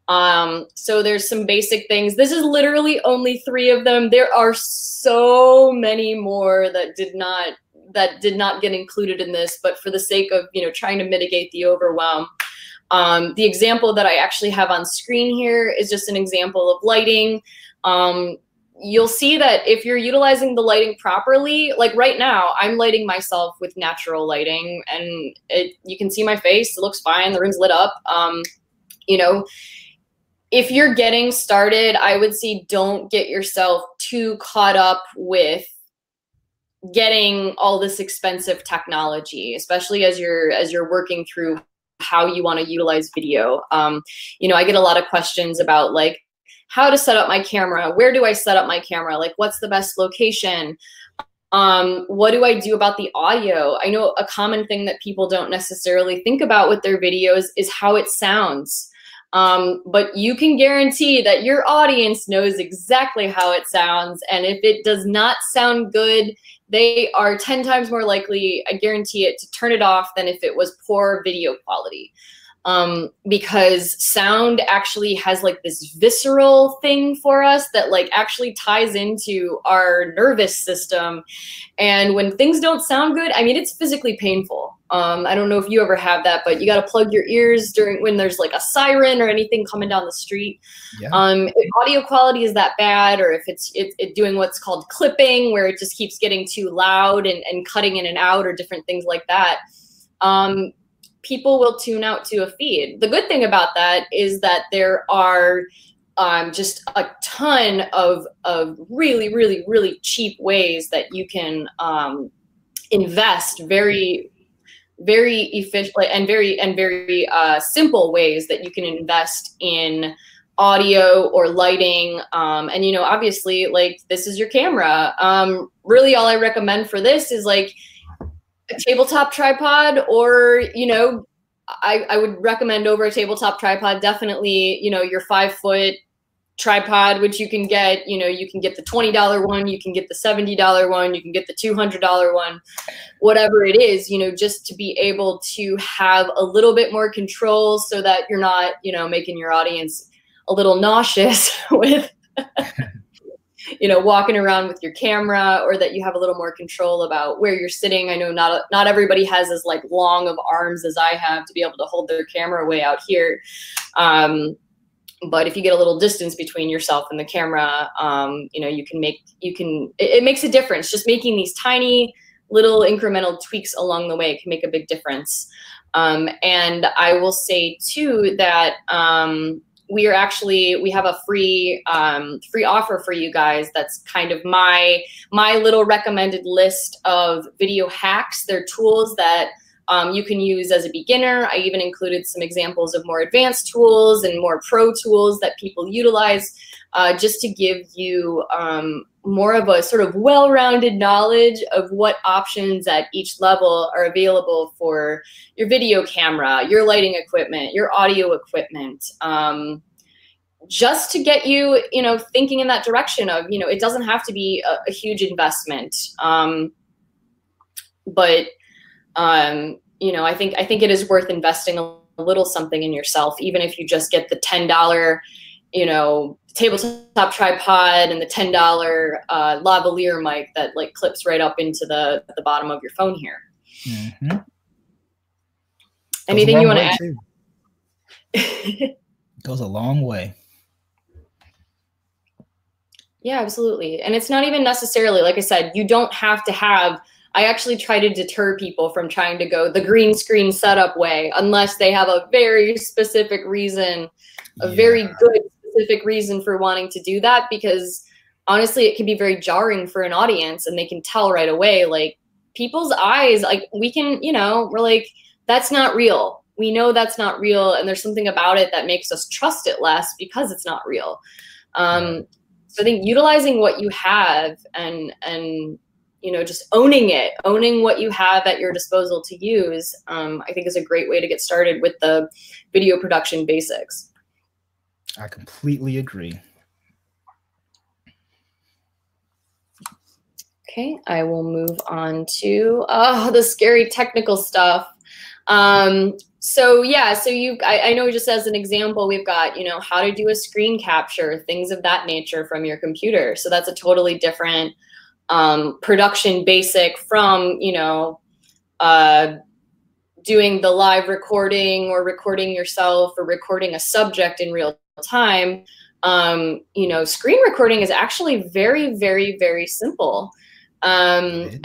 So there's some basic things. This is literally only 3 of them. There are so many more that did not get included in this, but for the sake of, you know, trying to mitigate the overwhelm. The example that I actually have on screen here is just an example of lighting. You'll see that if you're utilizing the lighting properly, like right now, I'm lighting myself with natural lighting, and you can see my face. It looks fine. The room's lit up. You know, if you're getting started, I would say don't get yourself too caught up with getting all this expensive technology, especially as you're working through how you want to utilize video. You know, I get a lot of questions about like how to set up my camera. Where do I set up my camera? Like, what's the best location? What do I do about the audio? I know a common thing that people don't necessarily think about with their videos is how it sounds. But you can guarantee that your audience knows exactly how it sounds. And if it does not sound good, they are 10 times more likely, I guarantee it, to turn it off than if it was poor video quality. Because sound actually has like this visceral thing for us that like actually ties into our nervous system. And when things don't sound good, I mean, it's physically painful. I don't know if you ever have that, but you got to plug your ears when there's like a siren or anything coming down the street. Yeah. If audio quality is that bad, or if it's doing what's called clipping, where it just keeps getting too loud and cutting in and out, or different things like that, people will tune out to a feed. The good thing about that is that there are just a ton of really, really, really cheap ways that you can invest very, very efficiently, and very simple ways that you can invest in audio or lighting. And, you know, obviously, like, this is your camera. Really, all I recommend for this is like a tabletop tripod, or, you know, I would recommend over a tabletop tripod, definitely, you know, your 5-foot tripod, which you can get, you know, you can get the $20 one, you can get the $70 one, you can get the $200 one, whatever it is, you know, just to be able to have a little bit more control so that you're not, you know, making your audience a little nauseous with you know, walking around with your camera, or that you have a little more control about where you're sitting. I know not everybody has as like long of arms as I have to be able to hold their camera way out here. But if you get a little distance between yourself and the camera, you know, it makes a difference. Just making these tiny little incremental tweaks along the way can make a big difference. And I will say too that, we have a free offer for you guys. That's kind of my little recommended list of video hacks. They're tools that you can use as a beginner. I even included some examples of more advanced tools and more pro tools that people utilize, just to give you more of a sort of well-rounded knowledge of what options at each level are available for your video camera, your lighting equipment, your audio equipment, just to get you, you know, thinking in that direction of, you know, it doesn't have to be a huge investment. But you know, I think it is worth investing a little something in yourself, even if you just get the $10, you know, tabletop tripod and the $10 lavalier mic that like clips right up into the bottom of your phone here. Mm-hmm. Anything you want to add? Goes a long way. Yeah, absolutely. And it's not even necessarily, like I said, you don't have to have, I actually try to deter people from trying to go the green screen setup way, unless they have a very specific reason, a very good specific reason for wanting to do that, because honestly, it can be very jarring for an audience, and they can tell right away, like, people's eyes, like, we can, you know, we're like, that's not real. We know that's not real, and there's something about it that makes us trust it less because it's not real. So I think utilizing what you have and you know, just owning what you have at your disposal to use, I think is a great way to get started with the video production basics. I completely agree. Okay, I will move on to the scary technical stuff. So yeah, so I know just as an example, we've got, you know, how to do a screen capture, things of that nature from your computer. So that's a totally different production basic from, you know, doing the live recording or recording yourself or recording a subject in real time. You know, screen recording is actually very, very, very simple. And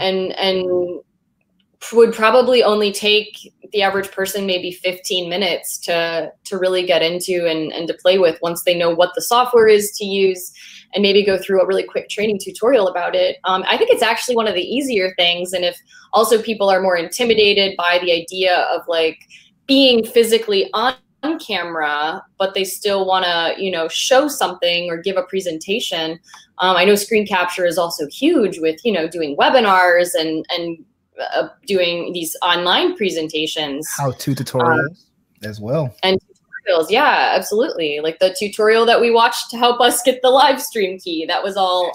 would probably only take the average person maybe 15 minutes to really get into and to play with once they know what the software is to use and maybe go through a really quick training tutorial about it. I think it's actually one of the easier things. And if also people are more intimidated by the idea of like being physically on camera, but they still want to, you know, show something or give a presentation. I know screen capture is also huge with, you know, doing webinars and doing these online presentations. How-to tutorials as well. And tutorials, yeah, absolutely. Like the tutorial that we watched to help us get the live stream key, that was all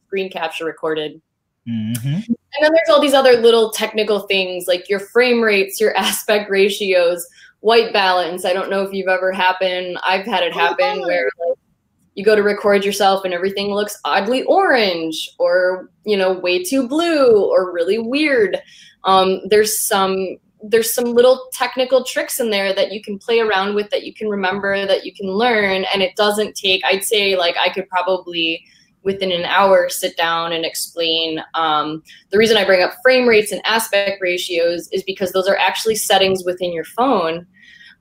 screen capture recorded. Mm-hmm. And then there's all these other little technical things like your frame rates, your aspect ratios, white balance. I don't know if you've ever happened. I've had it happen where like, you go to record yourself and everything looks oddly orange or, you know, way too blue or really weird. There's some little technical tricks in there that you can play around with, that you can remember, that you can learn. And it doesn't take, I'd say like I could probably within an hour sit down and explain. The reason I bring up frame rates and aspect ratios is because those are actually settings within your phone.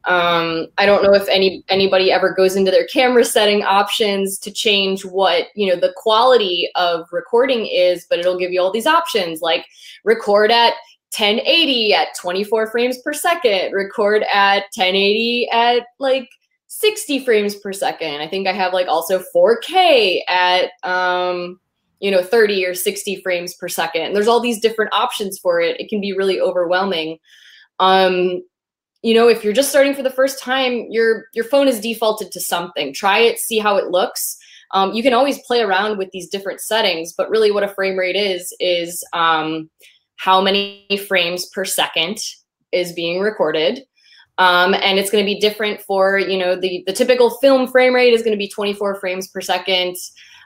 I don't know if anybody ever goes into their camera setting options to change what, you know, the quality of recording is, but it'll give you all these options like record at 1080 at 24 frames per second, record at 1080 at like 60 frames per second. I think I have like also 4K at, you know, 30 or 60 frames per second. There's all these different options for it. It can be really overwhelming. You know, if you're just starting for the first time, your phone is defaulted to something. Try it, see how it looks. You can always play around with these different settings, but really what a frame rate is how many frames per second is being recorded. And it's going to be different for, you know, the typical film frame rate is going to be 24 frames per second.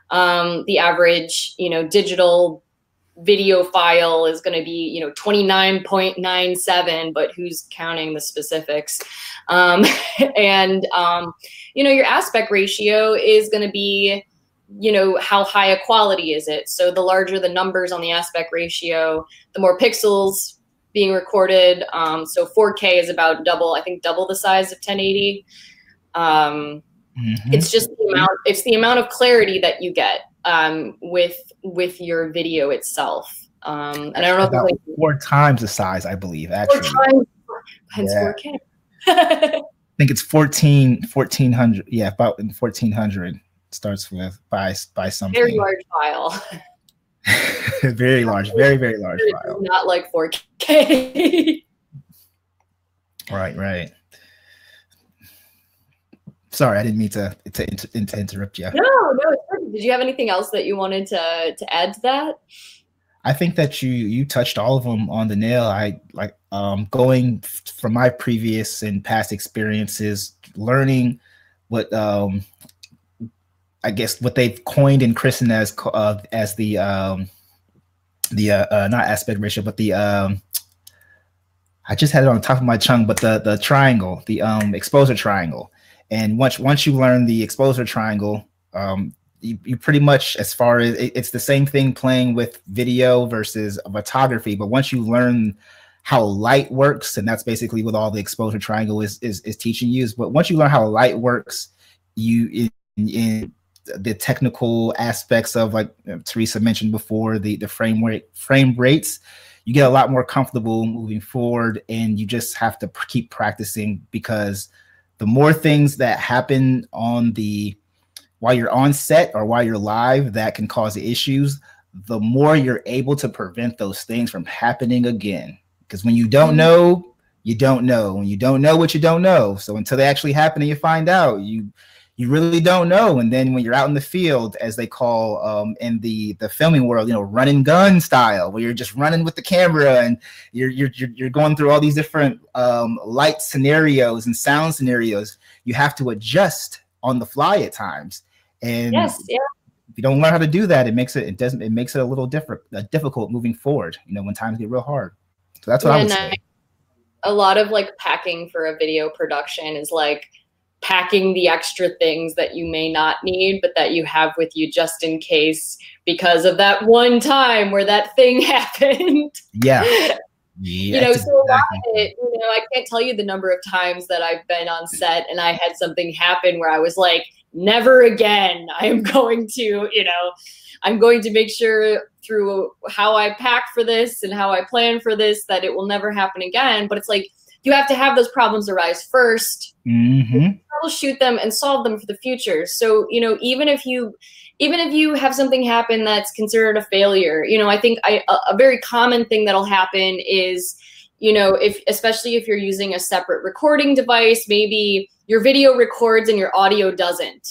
The average, you know, digital video file is going to be, you know, 29.97, but who's counting the specifics? And, you know, your aspect ratio is going to be, you know, how high a quality is it? So the larger the numbers on the aspect ratio, the more pixels being recorded. So 4K is about double, I think double the size of 1080. It's just the amount of clarity that you get with your video itself. And I don't know about if 4 times the size, I believe, actually. 4 times, hence Yeah. 4K. I think it's 1400. Yeah, about 1400 starts with by something. Very large file. Very large, very, very large file. Not like 4K. Right. Sorry, I didn't mean to interrupt you. No, it's perfect. Did you have anything else that you wanted to add to that? I think that you touched all of them on the nail. I like going from my previous and past experiences, learning what I guess what they've coined and christened as the not aspect ratio, but the I just had it on top of my tongue, but the triangle, the exposure triangle. And once you learn the exposure triangle, you pretty much, as far as it's the same thing playing with video versus photography. But once you learn how light works, and that's basically what all the exposure triangle is teaching you. But once you learn how light works, you in the technical aspects of, like Teresa mentioned before, the frame rates, you get a lot more comfortable moving forward, and you just have to keep practicing, because the more things that happen while you're on set or while you're live that can cause issues, the more you're able to prevent those things from happening again. Because when you don't know, you don't know. When you don't know what you don't know. So until they actually happen and you find out, you you really don't know. And then when you're out in the field, as they call in the filming world, you know, run and gun style, where you're just running with the camera and you're going through all these different light scenarios and sound scenarios, you have to adjust on the fly at times. And yes, yeah. if you don't learn how to do that, it makes it a little difficult moving forward, you know, when times get real hard. So that's what I would say. A lot of like packing for a video production is like packing the extra things that you may not need, but that you have with you just in case, because of that one time where that thing happened. Yeah. You know, so a lot of it, you know, I can't tell you the number of times that I've been on set and I had something happen where I was like, never again. I am going to, you know, I'm going to make sure through how I pack for this and how I plan for this that it will never happen again. But it's like, you have to have those problems arise first, troubleshoot them and solve them for the future. So, you know, even if you have something happen that's considered a failure, you know, I think a very common thing that'll happen is, you know, especially if you're using a separate recording device, maybe your video records and your audio doesn't,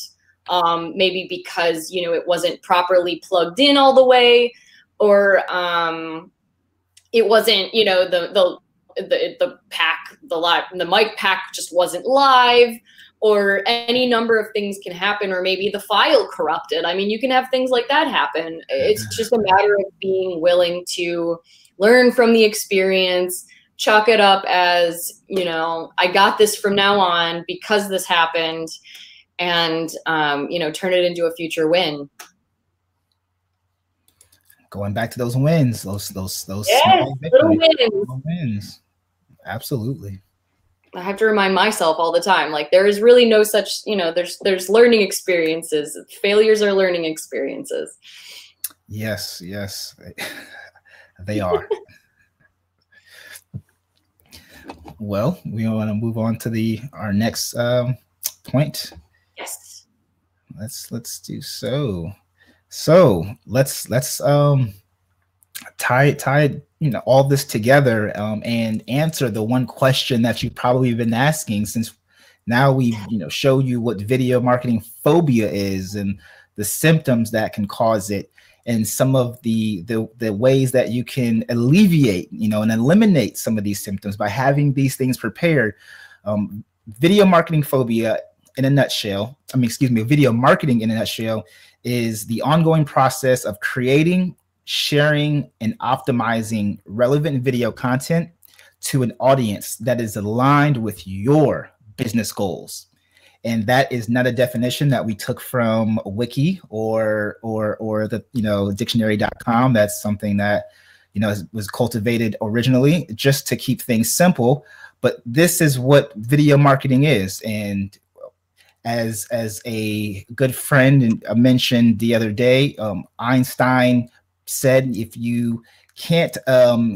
maybe because, you know, it wasn't properly plugged in all the way, or it wasn't, you know, the mic pack just wasn't live, or any number of things can happen, or maybe the file corrupted. I mean, you can have things like that happen. It's just a matter of being willing to learn from the experience, chalk it up as, you know, I got this from now on because this happened, and, you know, turn it into a future win. Going back to those wins, those yes, little wins. Absolutely. I have to remind myself all the time, like, there is really no such, you know, there's learning experiences. Failures are learning experiences. Yes, yes, they are. Well, we want to move on to our next point. Yes. Let's do so. So let's tie you know, all this together and answer the one question that you've probably been asking, since now we've, you know, showed you what video marketing phobia is and the symptoms that can cause it, and some of the ways that you can alleviate, you know, and eliminate some of these symptoms by having these things prepared. Video marketing phobia in a nutshell, video marketing in a nutshell is the ongoing process of creating, sharing, and optimizing relevant video content to an audience that is aligned with your business goals. And that is not a definition that we took from Wiki or the, you know, dictionary.com. That's something that, you know, was cultivated originally just to keep things simple. But this is what video marketing is. And as a good friend mentioned the other day, Einstein said, if you can't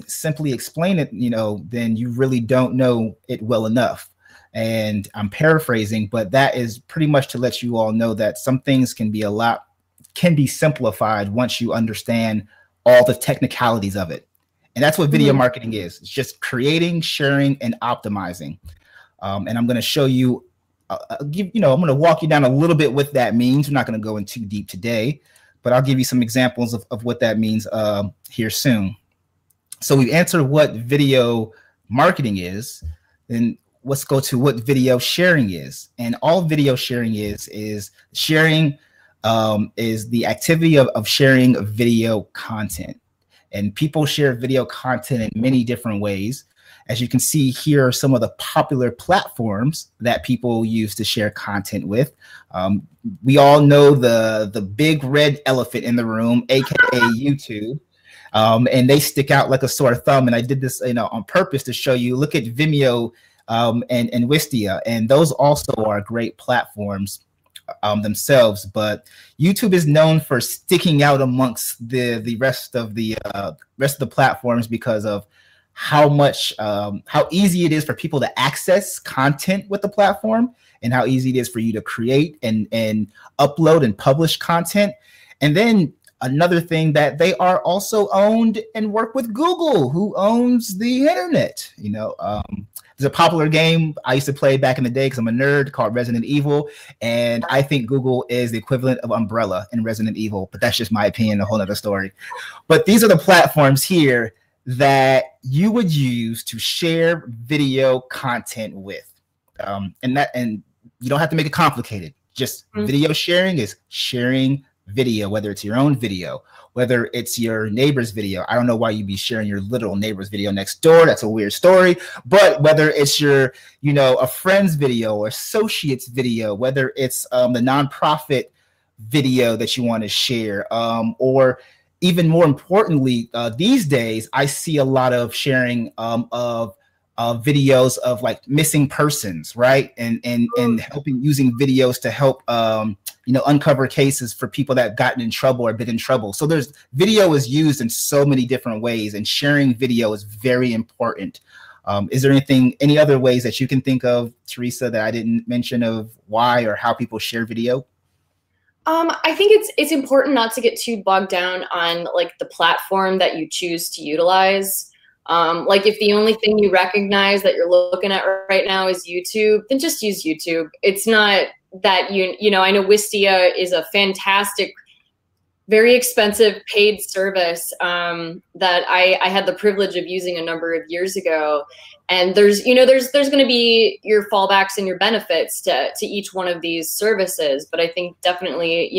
simply explain it, you know, then you really don't know it well enough. And I'm paraphrasing, but that is pretty much to let you all know that some things can be simplified once you understand all the technicalities of it. And that's what video marketing is. It's just creating, sharing, and optimizing. And I'm going to show you, I'm going to walk you down a little bit what that means. We're not going to go in too deep today, but I'll give you some examples of what that means here soon. So we've answered what video marketing is, then let's go to what video sharing is. And all video sharing is sharing is the activity of sharing video content. And people share video content in many different ways. As you can see, here are some of the popular platforms that people use to share content with. We all know the big red elephant in the room, aka YouTube, and they stick out like a sore thumb. And I did this, you know, on purpose to show you. Look at Vimeo and Wistia, and those also are great platforms themselves. But YouTube is known for sticking out amongst the rest of the platforms because of how easy it is for people to access content with the platform, and how easy it is for you to create and upload and publish content. And then another thing, that they are also owned and work with Google, who owns the internet. You know, there's a popular game I used to play back in the day because I'm a nerd called Resident Evil. And I think Google is the equivalent of Umbrella in Resident Evil, but that's just my opinion, a whole other story. But these are the platforms here that you would use to share video content with. And you don't have to make it complicated. Just video sharing is sharing video, whether it's your own video, whether it's your neighbor's video. I don't know why you'd be sharing your literal neighbor's video next door. That's a weird story. But whether it's your, a friend's video or associate's video, whether it's the nonprofit video that you want to share, or even more importantly, these days, I see a lot of sharing of videos of like missing persons, right? And using videos to help uncover cases for people that have gotten in trouble or been in trouble. So video is used in so many different ways, and sharing video is very important. Is there any other ways that you can think of, Teresa, that I didn't mention of why or how people share video? I think it's important not to get too bogged down on like the platform that you choose to utilize. Like if the only thing you recognize that you're looking at right now is YouTube, then just use YouTube. It's not that I know Wistia is a fantastic, very expensive paid service that I had the privilege of using a number of years ago. And there's going to be your fallbacks and your benefits to each one of these services. But I think definitely,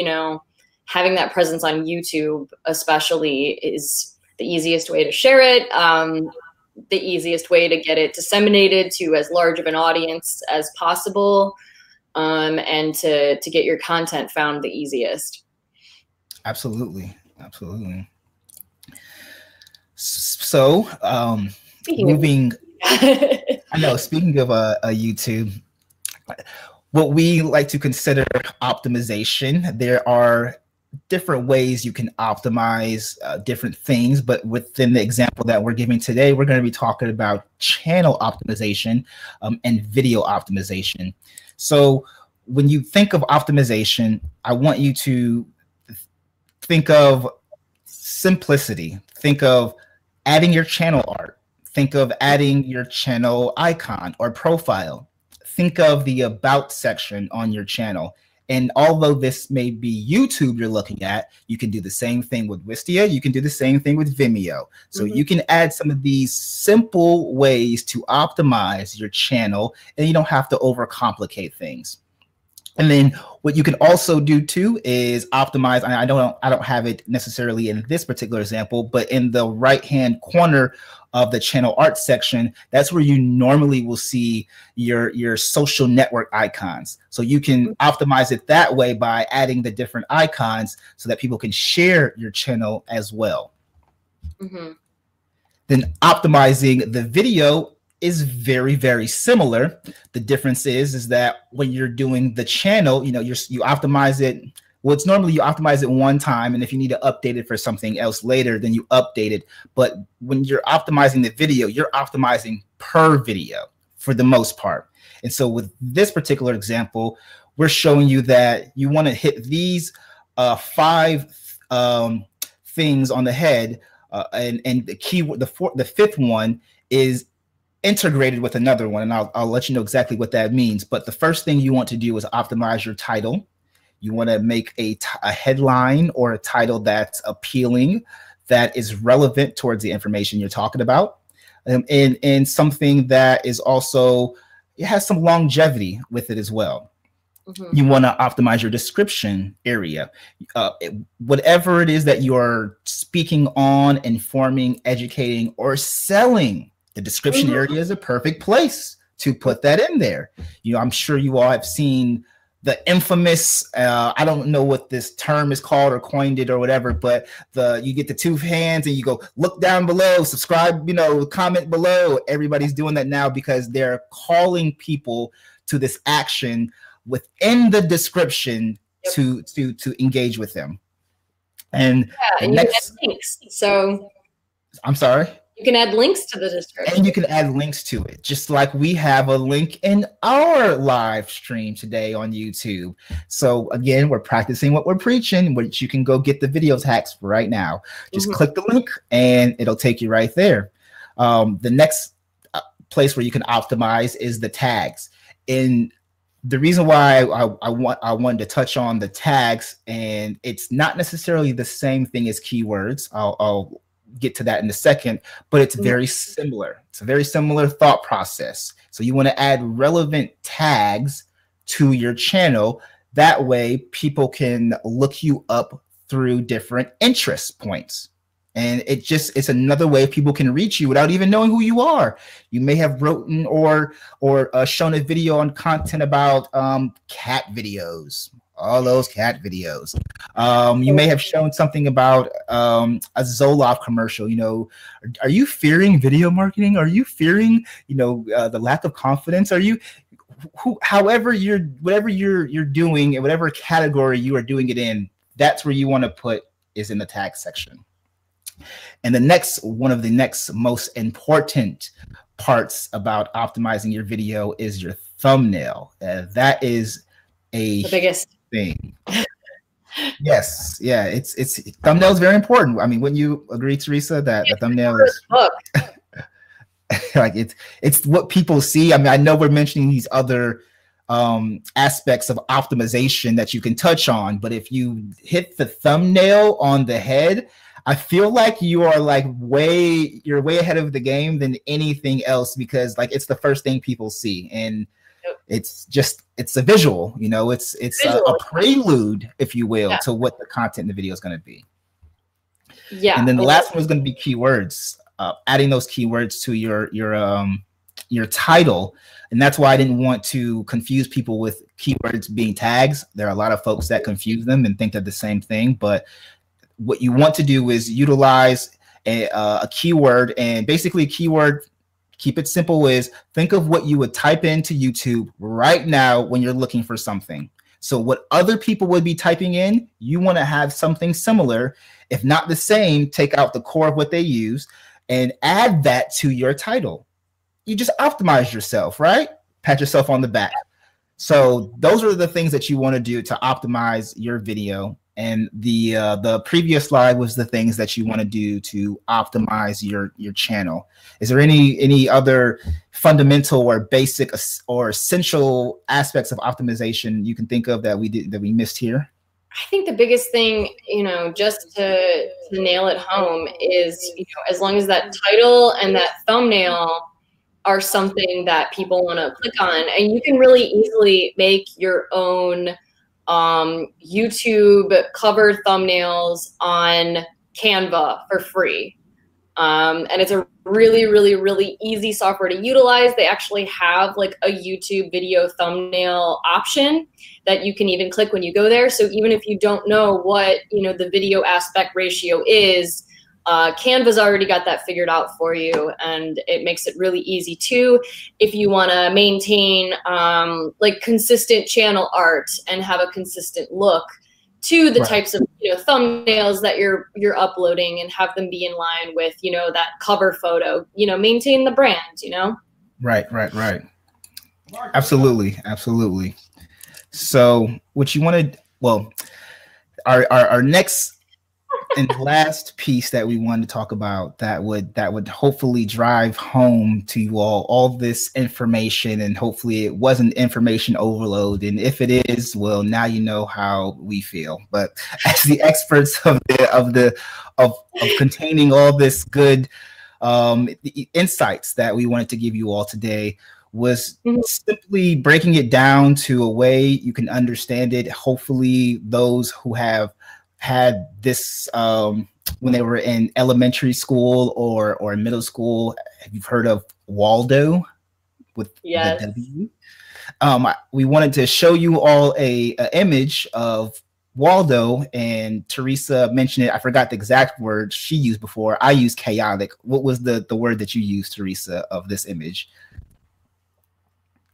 having that presence on YouTube especially is the easiest way to share it, the easiest way to get it disseminated to as large of an audience as possible, and to get your content found the easiest. Absolutely. So, speaking of YouTube, what we like to consider optimization, there are different ways you can optimize different things, but within the example that we're giving today, we're going to be talking about channel optimization and video optimization. So when you think of optimization, I want you to think of simplicity. Think of adding your channel art. Think of adding your channel icon or profile. Think of the about section on your channel. And although this may be YouTube you're looking at, you can do the same thing with Wistia. You can do the same thing with Vimeo. So you can add some of these simple ways to optimize your channel, and you don't have to overcomplicate things. And then what you can also do too is optimize. And I don't have it necessarily in this particular example, but in the right-hand corner of the channel art section, that's where you normally will see your social network icons. So you can optimize it that way by adding the different icons so that people can share your channel as well. Then optimizing the video is very, very similar. The difference is that when you're doing the channel, you optimize it. Well, it's normally you optimize it one time, and if you need to update it for something else later, then you update it. But when you're optimizing the video, you're optimizing per video for the most part. And so with this particular example, we're showing you that you want to hit these 5 things on the head, and the keyword, the fifth one is integrated with another one, and I'll let you know exactly what that means. But the first thing you want to do is optimize your title. You want to make a headline or a title that's appealing, that is relevant towards the information you're talking about, and something that is also, it has some longevity with it as well. You want to optimize your description area. Whatever it is that you're speaking on, informing, educating, or selling, the description area is a perfect place to put that in there. I'm sure you all have seen the infamous, I don't know what this term is called or coined it or whatever, but you get the 2 hands and you go, look down below, subscribe, comment below. Everybody's doing that now because they're calling people to this action within the description to engage with them. And the next, links. So I'm sorry. You can add links to the description. And you can add links to it, just like we have a link in our live stream today on YouTube. So again, we're practicing what we're preaching, which you can go get the videos hacks right now. Just click the link and it'll take you right there. The next place where you can optimize is the tags. And the reason why I wanted to touch on the tags, and it's not necessarily the same thing as keywords. I'll get to that in a second, but it's very similar. It's a very similar thought process. So you want to add relevant tags to your channel. That way people can look you up through different interest points. And it's another way people can reach you without even knowing who you are. You may have written or shown a video on content about cat videos, all those cat videos. You may have shown something about a Zoloft commercial. You know, are you fearing video marketing? Are you fearing, you know, the lack of confidence? Are you, whatever you're doing, in whatever category you are doing it in, that's where you want to put is in the tag section. And one of the next most important parts about optimizing your video is your thumbnail. That is the biggest thing. Yes, yeah, it's thumbnail is very important. I mean, wouldn't you agree, Teresa, that the thumbnail is like it's what people see? I mean, I know we're mentioning these other aspects of optimization that you can touch on, but if you hit the thumbnail on the head, I feel like you are like you're way ahead of the game than anything else, because like it's the first thing people see, and it's a visual, you know, it's a prelude, if you will, to what the content in the video is going to be. Yeah. And then the last one is going to be keywords, adding those keywords to your title. And that's why I didn't want to confuse people with keywords being tags. There are a lot of folks that confuse them and think they're the same thing, but what you want to do is utilize a keyword, and basically a keyword, keep it simple, is think of what you would type into YouTube right now when you're looking for something. So what other people would be typing in, you want to have something similar, if not the same. Take out the core of what they use and add that to your title. You just optimize yourself, right? Pat yourself on the back. So those are the things that you want to do to optimize your video. And the previous slide was the things that you want to do to optimize your channel. Is there any other fundamental or basic or essential aspects of optimization you can think of that we missed here? I think the biggest thing, you know, just to nail it home is, you know, as long as that title and that thumbnail are something that people want to click on, and you can really easily make your own YouTube cover thumbnails on Canva for free. And it's a really, really, really easy software to utilize. They actually have like a YouTube video thumbnail option that you can even click when you go there. So even if you don't know what, you know, the video aspect ratio is, Canva's already got that figured out for you, and it makes it really easy too. If you want to maintain like consistent channel art and have a consistent look to the types of, you know, thumbnails that you're uploading, and have them be in line with, you know, that cover photo, you know, maintain the brand, you know? Right. Absolutely. So what you want to, well, our next and last piece that we wanted to talk about that would hopefully drive home to you all this information, and hopefully it wasn't information overload, and if it is, well, now you know how we feel. But as the experts of containing all this good insights that we wanted to give you all today was simply breaking it down to a way you can understand it. Hopefully those who have had this when they were in elementary school or middle school, you've heard of Waldo with the W. We wanted to show you all a image of Waldo, and Teresa mentioned it. I forgot the exact word she used before. I used chaotic. What was the word that you used, Teresa, of this image?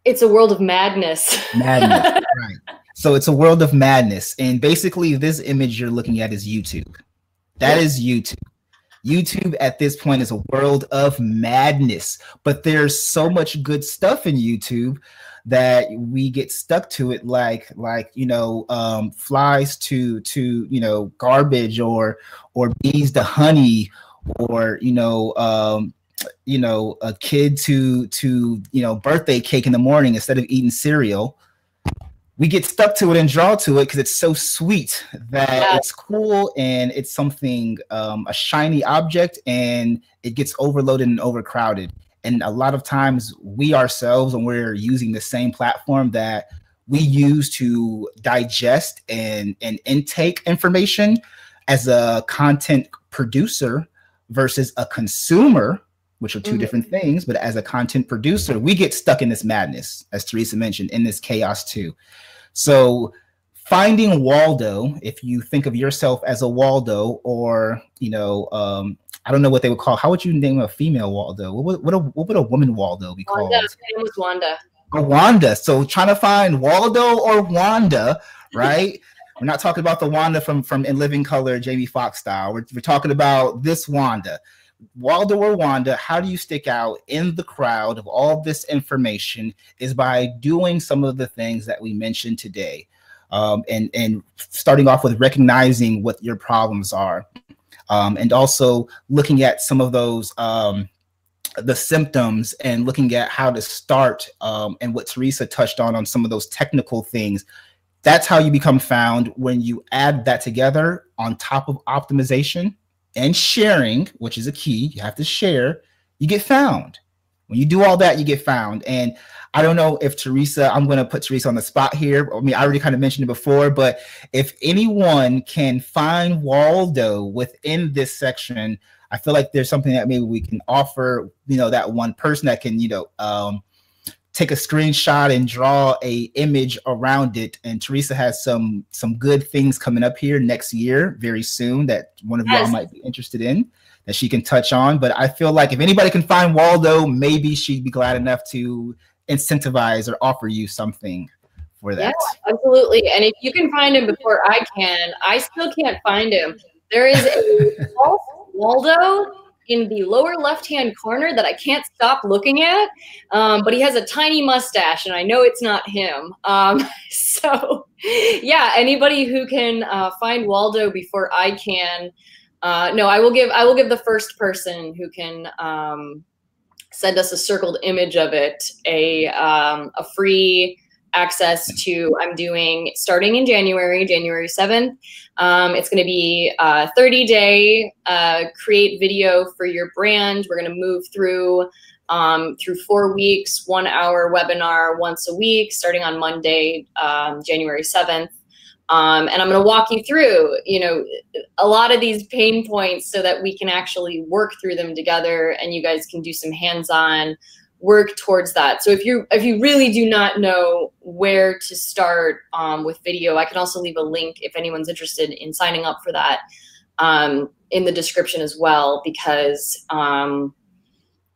It's a world of madness. Madness, right. So it's a world of madness. And basically this image you're looking at is YouTube. That is YouTube. YouTube at this point is a world of madness, but there's so much good stuff in YouTube that we get stuck to it, like you know, flies to you know, garbage, or bees to honey, or you know, you know, a kid to you know, birthday cake in the morning instead of eating cereal, we get stuck to it and draw to it because it's so sweet that it's cool and it's something, a shiny object, and it gets overloaded and overcrowded. And a lot of times we ourselves, when we're using the same platform that we use to digest and intake information as a content producer versus a consumer, which are two different things, but as a content producer, we get stuck in this madness, as Teresa mentioned, in this chaos too. So finding Waldo, if you think of yourself as a Waldo, or, you know, I don't know what they would call, how would you name a female Waldo? What would a woman Waldo be called? Wanda. Her name was Wanda. Oh, Wanda. So trying to find Waldo or Wanda, right? We're not talking about the Wanda from In Living Color, Jamie Foxx style. We're talking about this Wanda. Waldo or Wanda, how do you stick out in the crowd of all this information is by doing some of the things that we mentioned today. And starting off with recognizing what your problems are. And also looking at some of those, the symptoms, and looking at how to start, and what Teresa touched on some of those technical things. That's how you become found. When you add that together on top of optimization and sharing, which is a key, you have to share, you get found. When you do all that, you get found. And I don't know if Teresa, I'm going to put Teresa on the spot here. I mean, I already kind of mentioned it before, but if anyone can find Waldo within this section, I feel like there's something that maybe we can offer, you know, that one person that can, you know, take a screenshot and draw a image around it. And Teresa has some good things coming up here next year, very soon, that one of y'all might be interested in, that she can touch on. But I feel like if anybody can find Waldo, maybe she'd be glad enough to incentivize or offer you something for that. Yeah, absolutely. And if you can find him before I can, I still can't find him. There is a false Waldo in the lower left-hand corner that I can't stop looking at, but he has a tiny mustache, and I know it's not him. So, yeah, anybody who can find Waldo before I can, no, I will give the first person who can send us a circled image of it a free access to, I'm doing starting in January 7th. It's going to be a 30-day create video for your brand. We're going to move through 4 weeks, 1 hour webinar once a week, starting on Monday, January 7th. And I'm going to walk you through, you know, a lot of these pain points so that we can actually work through them together, and you guys can do some hands-on work towards that. So if you really do not know where to start with video, I can also leave a link if anyone's interested in signing up for that in the description as well, because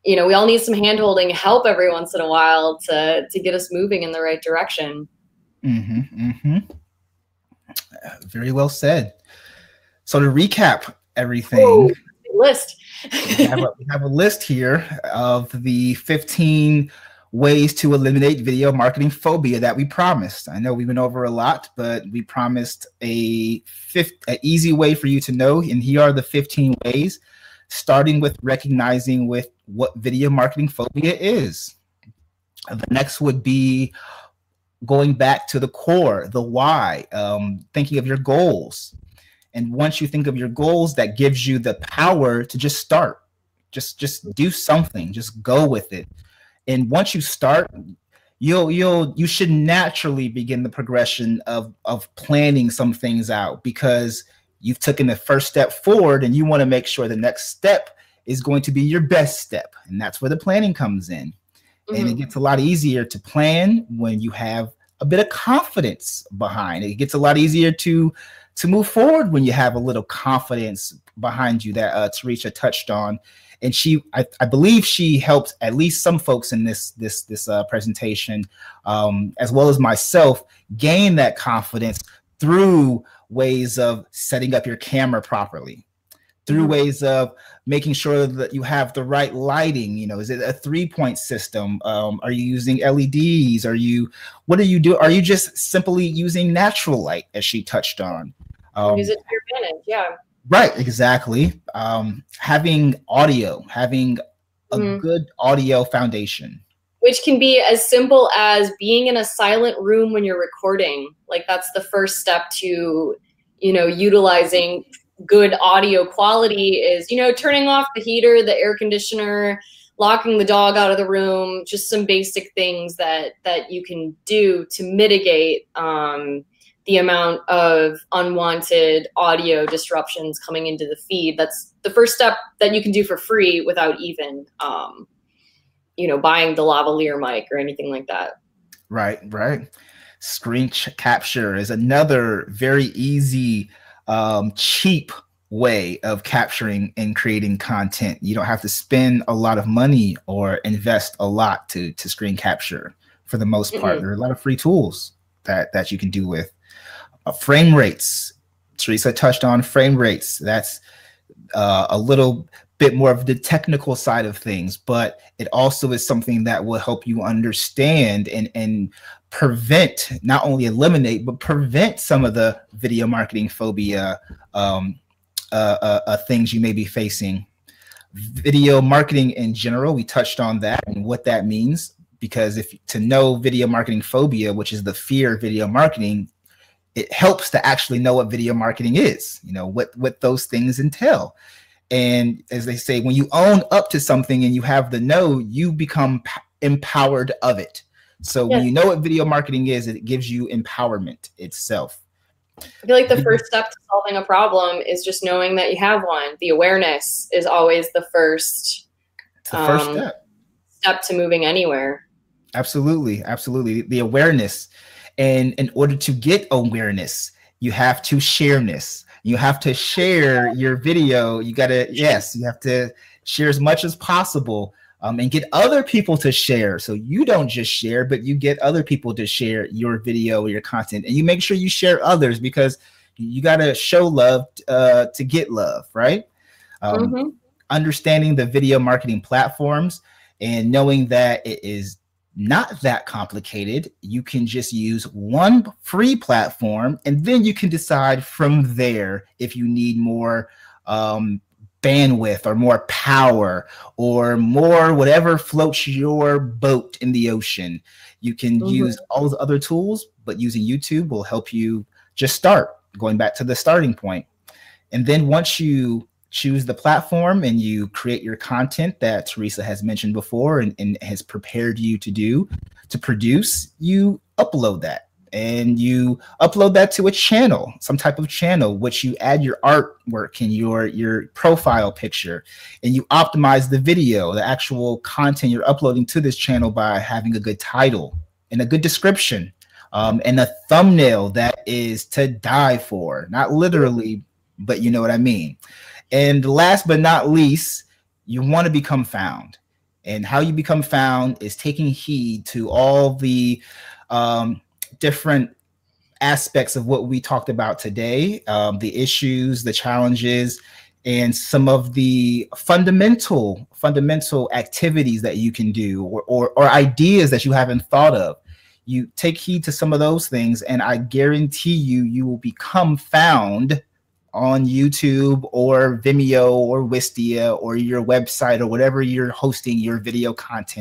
you know, we all need some hand-holding help every once in a while to get us moving in the right direction. Very well said. So to recap everything, list. we have a list here of the 15 ways to eliminate video marketing phobia that we promised. I know we went over a lot, but we promised an easy way for you to know. And here are the 15 ways, starting with recognizing what video marketing phobia is. The next would be going back to the core, the why, thinking of your goals. And once you think of your goals, that gives you the power to just start, just do something, just go with it. And once you start, you should naturally begin the progression of planning some things out, because you've taken the first step forward, and you want to make sure the next step is going to be your best step. And that's where the planning comes in. And it gets a lot easier to plan when you have a bit of confidence behind it. It gets a lot easier to move forward when you have a little confidence behind you, that Teresa touched on. And I believe she helped at least some folks in this presentation, as well as myself, gain that confidence through ways of setting up your camera properly, through ways of making sure that you have the right lighting. You know, is it a 3-point system? Are you using LEDs? What are you doing? Are you just simply using natural light, as she touched on? Use it to your advantage, yeah. Right, exactly. Having audio, having a good audio foundation. Which can be as simple as being in a silent room when you're recording. Like that's the first step to, you know, utilizing good audio quality is, you know, turning off the heater, the air conditioner, locking the dog out of the room, just some basic things that you can do to mitigate the amount of unwanted audio disruptions coming into the feed. That's the first step that you can do for free without even, you know, buying the lavalier mic or anything like that. Right, right. Screen capture is another very easy, cheap way of capturing and creating content. You don't have to spend a lot of money or invest a lot to screen capture for the most part. There are a lot of free tools that you can do with. Frame rates. Teresa touched on frame rates. That's a little bit more of the technical side of things, but it also is something that will help you understand and prevent, not only eliminate, but prevent some of the video marketing phobia things you may be facing. Video marketing in general, we touched on that and what that means, because if to know video marketing phobia, which is the fear of video marketing, it helps to actually know what video marketing is, you know, what those things entail. And as they say, when you own up to something and you have the know, you become empowered of it. So when you know what video marketing is, it gives you empowerment itself. I feel like the first step to solving a problem is just knowing that you have one. The awareness is always the first step to moving anywhere. Absolutely. Absolutely. The awareness. And in order to get awareness, you have to shareness. You have to share your video. You got to, you have to share as much as possible and get other people to share. So you don't just share, but you get other people to share your video or your content. And you make sure you share others, because you got to show love to get love, right? Understanding the video marketing platforms and knowing that it is not that complicated. You can just use one free platform, and then you can decide from there if you need more bandwidth or more power or more whatever floats your boat in the ocean. You can use all the other tools, but using YouTube will help you just start, going back to the starting point. And then once you choose the platform and you create your content that Teresa has mentioned before and has prepared you to produce, you upload that. And you upload that to a channel, some type of channel, which you add your artwork and your profile picture, and you optimize the video, the actual content you're uploading to this channel by having a good title and a good description and a thumbnail that is to die for, not literally, but you know what I mean. And last but not least, you want to become found. And how you become found is taking heed to all the different aspects of what we talked about today, the issues, the challenges, and some of the fundamental activities that you can do or ideas that you haven't thought of. You take heed to some of those things, and I guarantee you will become found on YouTube or Vimeo or Wistia or your website or whatever you're hosting your video content